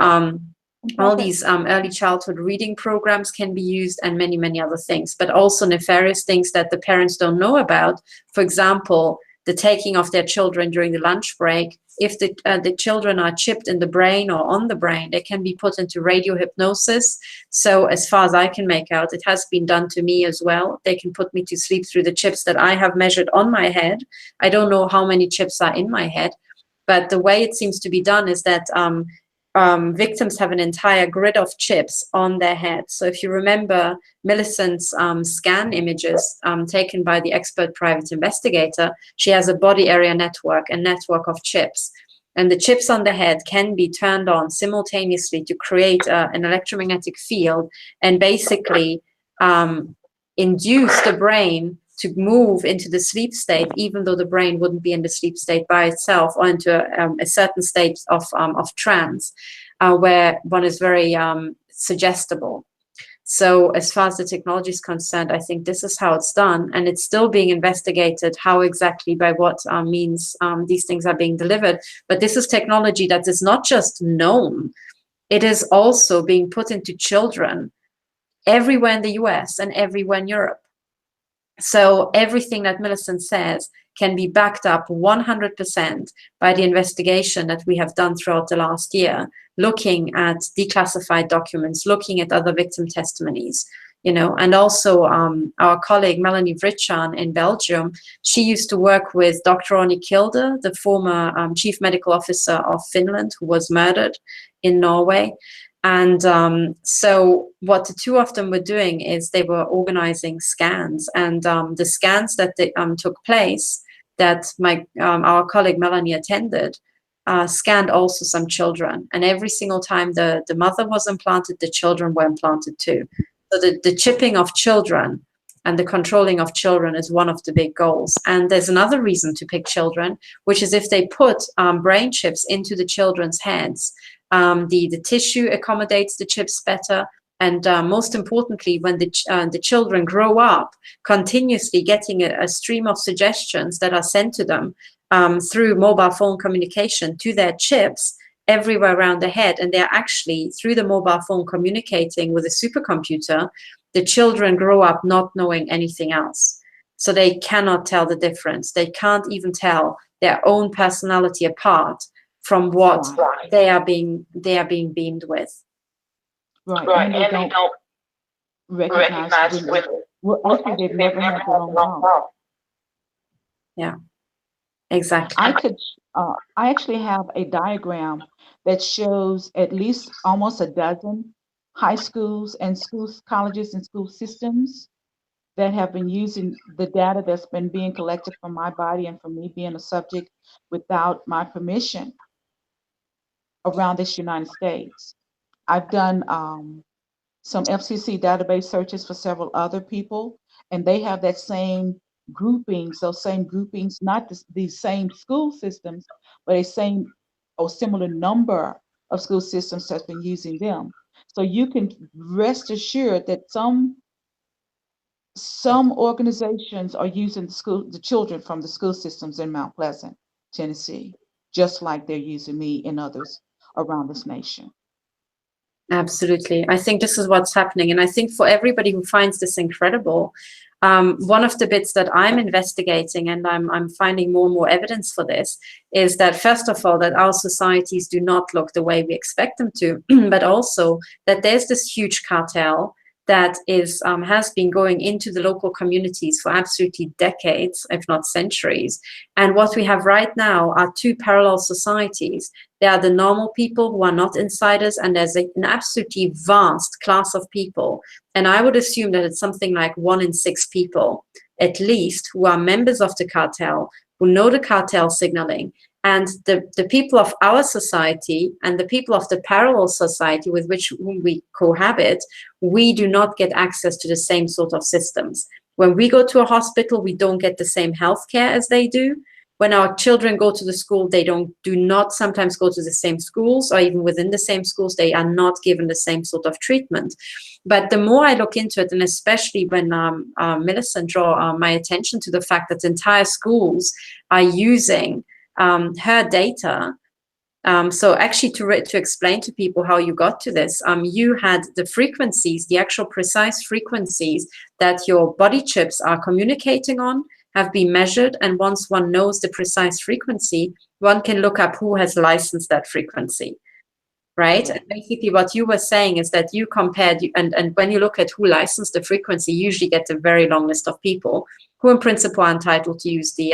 all these early childhood reading programs can be used, and many, many other things, but also nefarious things that the parents don't know about. For example, the taking of their children during the lunch break. If the children are chipped in the brain or on the brain, they can be put into radio hypnosis. So as far as I can make out, it has been done to me as well. They can put me to sleep through the chips that I have measured on my head. I don't know how many chips are in my head, but the way it seems to be done is that victims have an entire grid of chips on their head. So if you remember Millicent's scan images taken by the expert private investigator, she has a body area network, a network of chips. And the chips on the head can be turned on simultaneously to create an electromagnetic field and basically induce the brain to move into the sleep state, even though the brain wouldn't be in the sleep state by itself, or into a certain state of trance, where one is very suggestible. So as far as the technology is concerned, I think this is how it's done, and it's still being investigated how exactly, by what means these things are being delivered. But this is technology that is not just known, it is also being put into children everywhere in the US and everywhere in Europe. So everything that Millicent says can be backed up 100% by the investigation that we have done throughout the last year, looking at declassified documents, looking at other victim testimonies, you know, and also our colleague Melanie Vritchan in Belgium, she used to work with Dr. Ronnie Kilde, the former chief medical officer of Finland, who was murdered in Norway. And so what the two of them were doing is they were organizing scans, and the scans that they, took place, that our colleague Melanie attended, scanned also some children. And every single time the mother was implanted, the children were implanted too. So the chipping of children and the controlling of children is one of the big goals. And there's another reason to pick children, which is if they put brain chips into the children's heads, the tissue accommodates the chips better. And most importantly, when the children grow up, continuously getting a stream of suggestions that are sent to them through mobile phone communication to their chips everywhere around the head. And they're actually, through the mobile phone, communicating with a supercomputer. The children grow up not knowing anything else. So they cannot tell the difference. They can't even tell their own personality apart from what they are being beamed with. Right, and they don't recognize when well, actually they've never had their own mouth. Yeah, exactly. I actually have a diagram that shows at least almost a dozen high schools and colleges and school systems that have been using the data that's been being collected from my body and from me being a subject without my permission around this United States. I've done some FCC database searches for several other people, and they have that same groupings, those same groupings, not these same school systems, but a same or similar number of school systems that's been using them. So you can rest assured that some organizations are using the children from the school systems in Mount Pleasant, Tennessee, just like they're using me and others around this nation. Absolutely. I think this is what's happening. And I think for everybody who finds this incredible, one of the bits that I'm investigating, and I'm finding more and more evidence for this, is that first of all, that our societies do not look the way we expect them to, but also that there's this huge cartel that has been going into the local communities for absolutely decades, if not centuries. And what we have right now are two parallel societies There are the normal people who are not insiders, and there's an absolutely vast class of people. And I would assume that it's something like 1 in 6 people, at least, who are members of the cartel, who know the cartel signaling. And the people of our society and the people of the parallel society with whom we cohabit, we do not get access to the same sort of systems. When we go to a hospital, we don't get the same healthcare as they do. When our children go to the school, they do not sometimes go to the same schools, or even within the same schools, they are not given the same sort of treatment. But the more I look into it, and especially when Millicent draw my attention to the fact that entire schools are using her data. So actually to explain to people how you got to this, you had the frequencies, the actual precise frequencies that your body chips are communicating on have been measured. And once one knows the precise frequency, one can look up who has licensed that frequency, right? And basically what you were saying is that you compared, and when you look at who licensed the frequency, you usually get a very long list of people who in principle are entitled to use the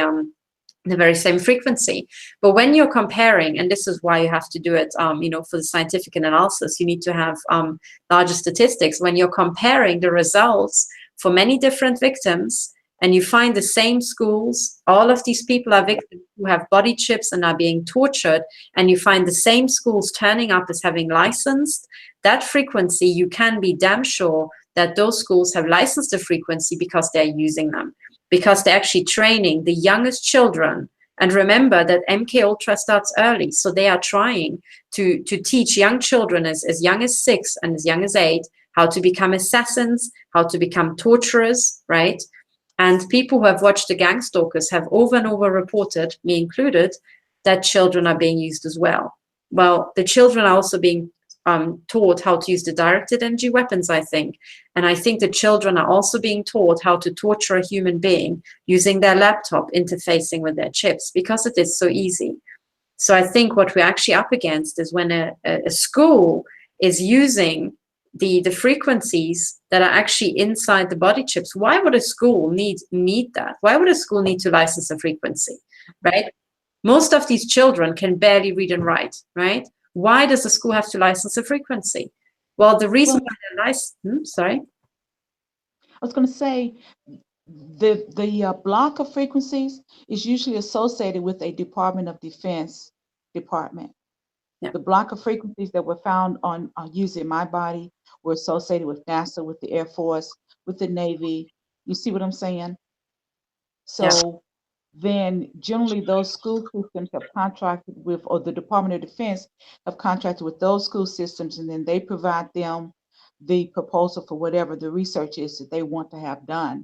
very same frequency. But when you're comparing, and this is why you have to do it, for the scientific analysis, you need to have larger statistics. When you're comparing the results for many different victims, and you find the same schools, all of these people are victims who have body chips and are being tortured, and you find the same schools turning up as having licensed that frequency, you can be damn sure that those schools have licensed the frequency because they're using them, because they're actually training the youngest children. And remember that MK Ultra starts early, so they are trying to teach young children as young as 6 and as young as 8 how to become assassins, how to become torturers, right? And people who have watched the Gang Stalkers have over and over reported, me included, that children are being used as well. Well, the children are also being taught how to use the directed energy weapons, I think. And I think the children are also being taught how to torture a human being using their laptop, interfacing with their chips, because it is so easy. So I think what we're actually up against is when a school is using the frequencies that are actually inside the body chips. Why would a school need that? Why would a school need to license a frequency, right? Most of these children can barely read and write, right? Why does the school have to license a frequency? Well, the reason why they're licensed, sorry? I was going to say, the block of frequencies is usually associated with a Department of Defense department. Yeah. The block of frequencies that were found on using my body were associated with NASA, with the Air Force, with the Navy. You see what I'm saying? So then generally those school systems have contracted with, or the Department of Defense have contracted with those school systems, and then they provide them the proposal for whatever the research is that they want to have done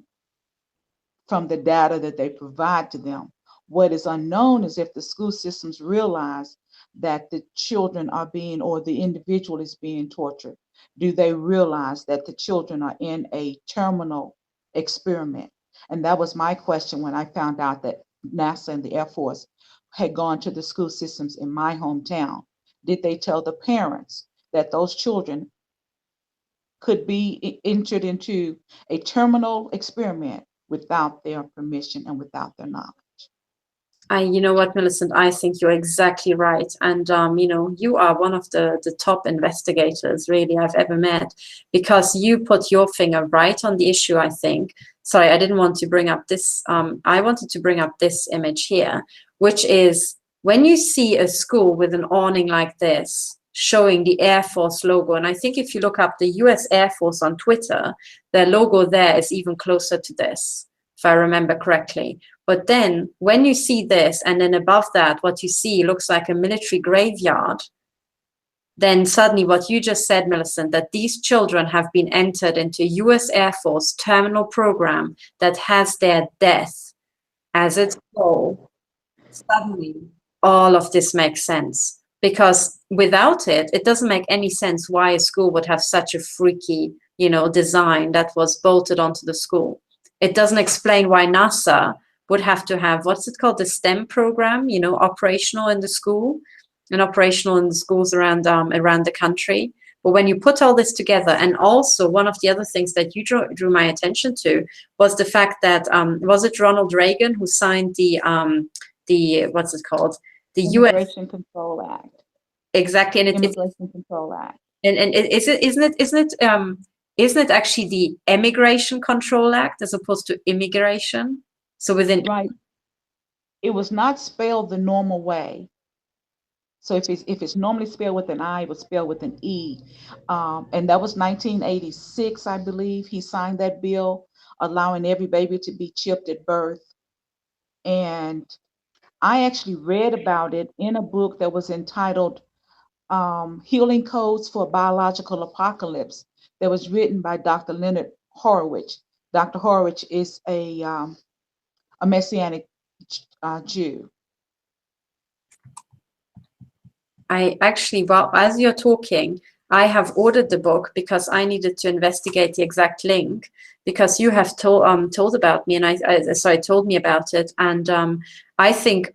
from the data that they provide to them. What is unknown is if the school systems realize that the children are being, or the individual is being tortured. Do they realize that the children are in a terminal experiment? And that was my question when I found out that NASA and the Air Force had gone to the school systems in my hometown. Did they tell the parents that those children could be entered into a terminal experiment without their permission and without their knowledge? You know what, Millicent, I think you're exactly right. And, you are one of the top investigators, really, I've ever met, because you put your finger right on the issue, I think. Sorry, I didn't want to bring up this. I wanted to bring up this image here, which is when you see a school with an awning like this, showing the Air Force logo. And I think if you look up the US Air Force on Twitter, their logo there is even closer to this, if I remember correctly. But then when you see this, and then above that, what you see looks like a military graveyard, then suddenly what you just said, Millicent, that these children have been entered into US Air Force terminal program that has their death as its goal, suddenly all of this makes sense. Because without it, it doesn't make any sense why a school would have such a freaky, design that was bolted onto the school. It doesn't explain why NASA would have to have, what's it called, the STEM program, operational in the school and operational in the schools around the country. But when you put all this together, and also one of the other things that you drew my attention to was the fact that, was it Ronald Reagan who signed the what's it called? The Immigration Control Act. exactly, and it's Immigration Control Act. and isn't it actually the Immigration Control Act as opposed to immigration? So within Right. It was not spelled the normal way. So if it's normally spelled with an I, it was spelled with an E. And that was 1986, I believe. He signed that bill allowing every baby to be chipped at birth. And I actually read about it in a book that was entitled Healing Codes for Biological Apocalypse, that was written by Dr. Leonard Horowitz. Dr. Horowitz is a Messianic Jew. I actually, well, as you're talking, I have ordered the book because I needed to investigate the exact link, because you have told about me, and I told me about it, and I think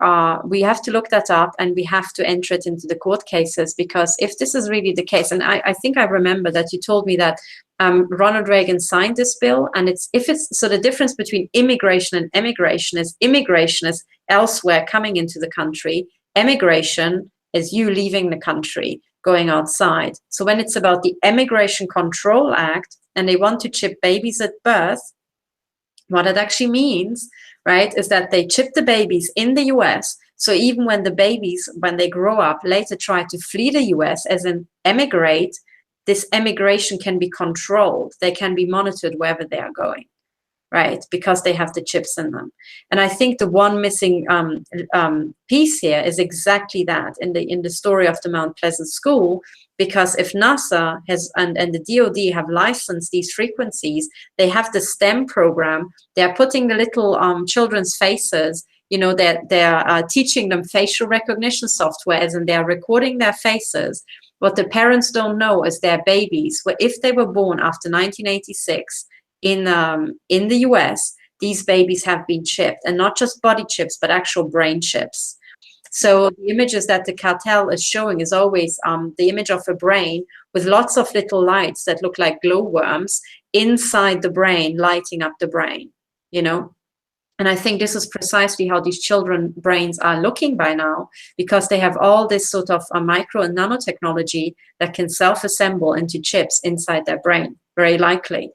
we have to look that up, and we have to enter it into the court cases, because if this is really the case, and I think I remember that you told me that Ronald Reagan signed this bill, and so the difference between immigration and immigration is elsewhere coming into the country. Immigration is you leaving the country, going outside. So when it's about the Immigration Control Act and they want to chip babies at birth, what it actually means, right, is that they chip the babies in the US. So even when the babies, when they grow up, later try to flee the US, as in emigrate, this emigration can be controlled. They can be monitored wherever they are going, right? Because they have the chips in them. And I think the one missing piece here is exactly that in the story of the Mount Pleasant School, because if NASA has and the DoD have licensed these frequencies, they have the STEM program, they're putting the little children's faces, they're teaching them facial recognition software, and they're recording their faces. What the parents don't know is their babies, if they were born after 1986, in the US, these babies have been chipped, and not just body chips, but actual brain chips. So the images that the cartel is showing is always the image of a brain with lots of little lights that look like glowworms inside the brain, lighting up the brain, And I think this is precisely how these children brains are looking by now, because they have all this sort of micro and nanotechnology that can self-assemble into chips inside their brain, very likely.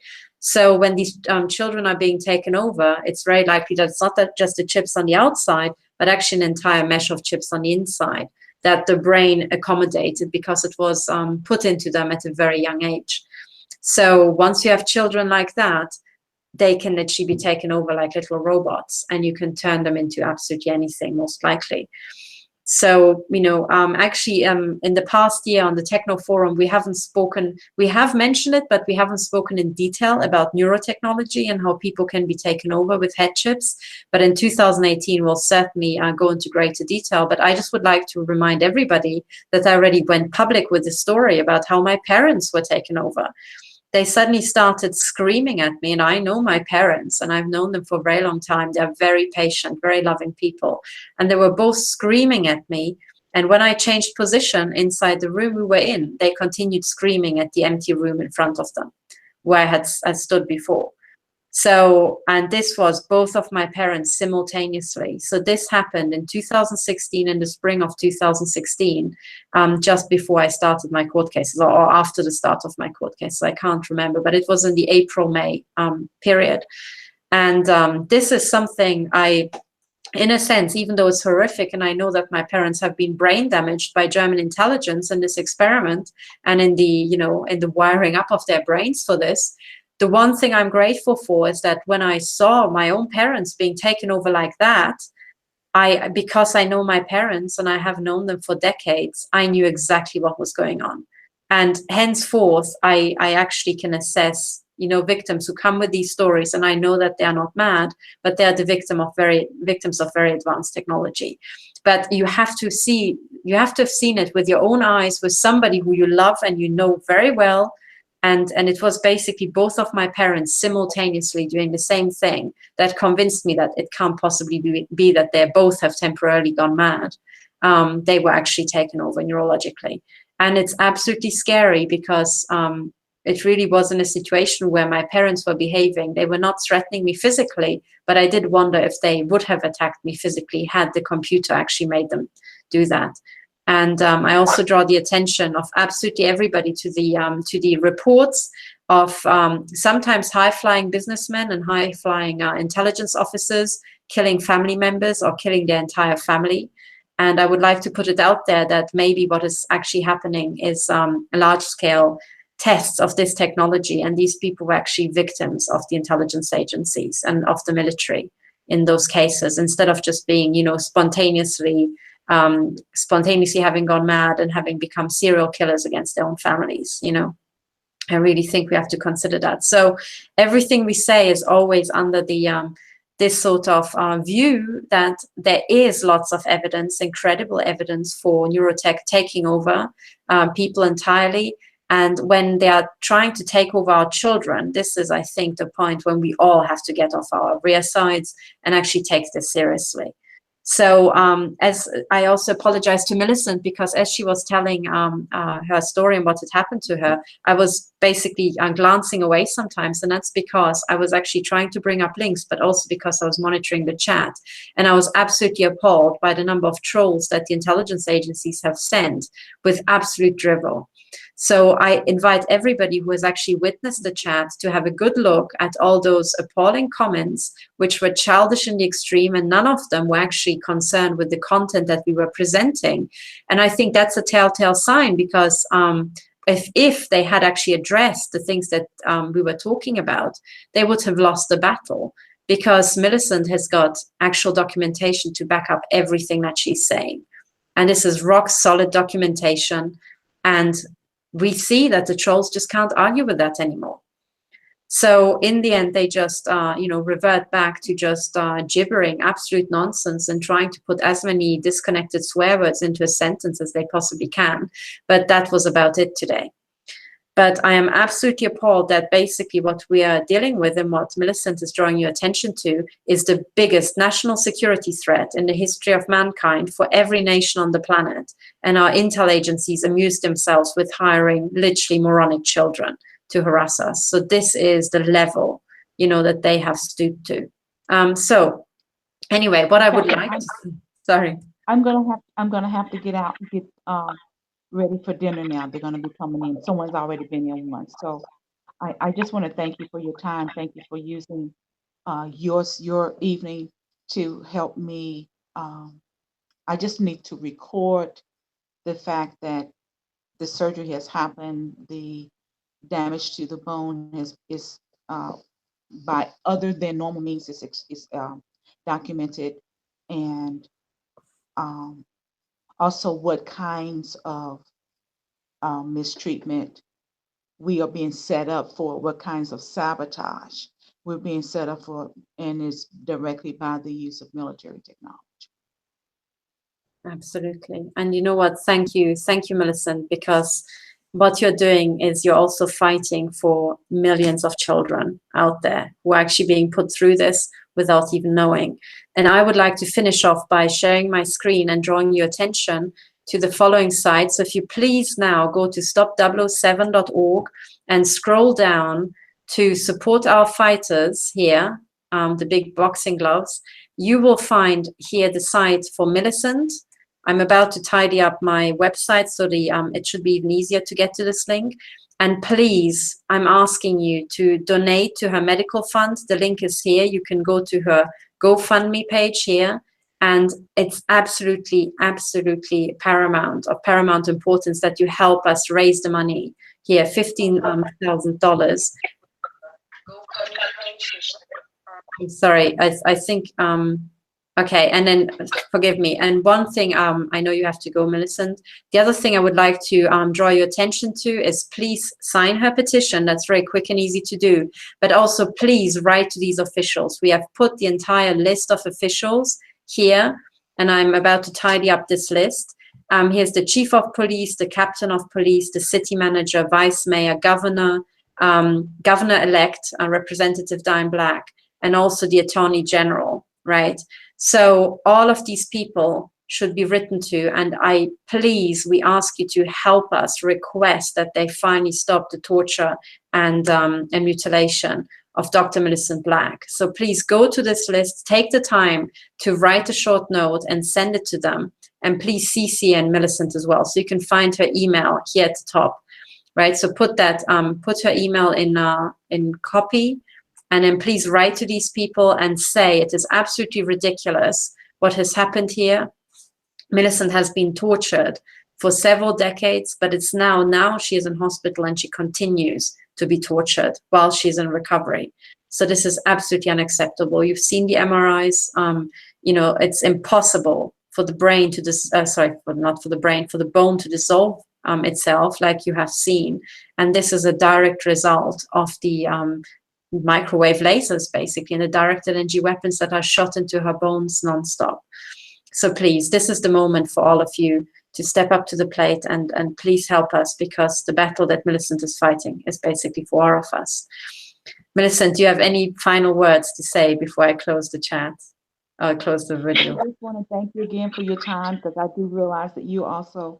So when these children are being taken over, it's very likely that it's not that just the chips on the outside, but actually an entire mesh of chips on the inside that the brain accommodated because it was put into them at a very young age. So once you have children like that, they can literally be taken over like little robots, and you can turn them into absolutely anything, most likely. So, actually, in the past year on the Techno Forum, we have mentioned it, but we haven't spoken in detail about neurotechnology and how people can be taken over with head chips. But in 2018, we'll certainly go into greater detail. But I just would like to remind everybody that I already went public with the story about how my parents were taken over. They suddenly started screaming at me, and I know my parents, and I've known them for a very long time. They're very patient, very loving people, and they were both screaming at me. And when I changed position inside the room we were in, they continued screaming at the empty room in front of them, where I stood before. So, and this was both of my parents simultaneously. So this happened in 2016, in the spring of 2016, just before I started my court cases, or after the start of my court cases. I can't remember, but it was in the April-May period. And this is something in a sense, even though it's horrific, and I know that my parents have been brain damaged by German intelligence in this experiment and in the wiring up of their brains for this, the one thing I'm grateful for is that when I saw my own parents being taken over like that, because I know my parents and I have known them for decades, I knew exactly what was going on. And henceforth, I actually can assess, victims who come with these stories, and I know that they are not mad, but they are the victims of very advanced technology. But you have to have seen it with your own eyes, with somebody who you love and you know very well. And it was basically both of my parents simultaneously doing the same thing that convinced me that it can't possibly be that they both have temporarily gone mad. They were actually taken over neurologically. And it's absolutely scary because it really wasn't a situation where my parents were behaving. They were not threatening me physically, but I did wonder if they would have attacked me physically had the computer actually made them do that. And I also draw the attention of absolutely everybody to the reports of sometimes high-flying businessmen and high-flying intelligence officers killing family members or killing their entire family. And I would like to put it out there that maybe what is actually happening is large-scale tests of this technology, and these people were actually victims of the intelligence agencies and of the military in those cases, instead of just being, you know, spontaneously having gone mad and having become serial killers against their own families. You know, I really think we have to consider that. So everything we say is always under the this sort of view that there is lots of evidence, incredible evidence for neurotech taking over people entirely. And when they are trying to take over our children, this is, I think, the point when we all have to get off our rear sides and actually take this seriously. So as I also apologize to Millicent, because as she was telling her story and what had happened to her, I was basically glancing away sometimes. And that's because I was actually trying to bring up links, but also because I was monitoring the chat. And I was absolutely appalled by the number of trolls that the intelligence agencies have sent with absolute drivel. So I invite everybody who has actually witnessed the chat to have a good look at all those appalling comments, which were childish in the extreme, and none of them were actually concerned with the content that we were presenting. And I think that's a telltale sign, because if they had actually addressed the things that we were talking about, they would have lost the battle, because Millicent has got actual documentation to back up everything that she's saying. And this is rock solid documentation. And we see that the trolls just can't argue with that anymore. So in the end, they just, revert back to just gibbering absolute nonsense and trying to put as many disconnected swear words into a sentence as they possibly can. But that was about it today. But I am absolutely appalled that basically what we are dealing with, and what Millicent is drawing your attention to, is the biggest national security threat in the history of mankind for every nation on the planet. And our intel agencies amuse themselves with hiring literally moronic children to harass us. So this is the level, that they have stooped to. So anyway, what I would like to, sorry. I'm gonna have to get out and get ready for dinner now. They're going to be coming in. Someone's already been in once. So I just want to thank you for your time. Thank you for using your evening to help me. I just need to record the fact that the surgery has happened. The damage to the bone is by other than normal means is documented, and also what kinds of mistreatment we are being set up for, what kinds of sabotage we're being set up for, and it's directly by the use of military technology. Absolutely. And you know what? Thank you, Millicent, because what you're doing is you're also fighting for millions of children out there who are actually being put through this without even knowing. And I would like to finish off by sharing my screen and drawing your attention to the following site. So if you please now go to stop007.org and scroll down to support our fighters here, the big boxing gloves, you will find here the site for Millicent. I'm about to tidy up my website, so it should be even easier to get to this link. And please, I'm asking you to donate to her medical fund. The link is here. You can go to her GoFundMe page here. And it's absolutely, absolutely paramount, of paramount importance that you help us raise the money here, $15,000. I'm sorry, I think, okay, and then forgive me. And one thing, I know you have to go, Millicent. The other thing I would like to draw your attention to is please sign her petition. That's very quick and easy to do. But also please write to these officials. We have put the entire list of officials here, and I'm about to tidy up this list. Here's the chief of police, the captain of police, the city manager, vice mayor, governor, governor-elect, Representative Diane Black, and also the attorney general, right? So all of these people should be written to, and we ask you to help us request that they finally stop the torture and mutilation of Dr. Millicent Black. So please go to this list, take the time to write a short note and send it to them. And please CC and Millicent as well. So you can find her email here at the top, right? So put that, put her email in copy, and then please write to these people and say it is absolutely ridiculous what has happened here. Millicent has been tortured for several decades, but it's now she is in hospital and she continues to be tortured while she's in recovery. So this is absolutely unacceptable. You've seen the MRIs. You know, it's impossible for the brain to for the bone to dissolve itself, like you have seen. And this is a direct result of the microwave lasers, basically, and the directed energy weapons that are shot into her bones nonstop. So please, this is the moment for all of you to step up to the plate and please help us, because the battle that Millicent is fighting is basically for all of us. Millicent, do you have any final words to say before I close the chat? I'll close the video. I just want to thank you again for your time, because I do realize that you also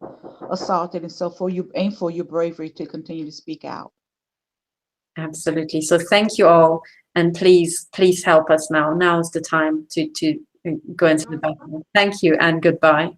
assaulted, and so for your bravery to continue to speak out. Absolutely. So thank you all, and please help us now. Now is the time to go into the battle. Thank you and goodbye.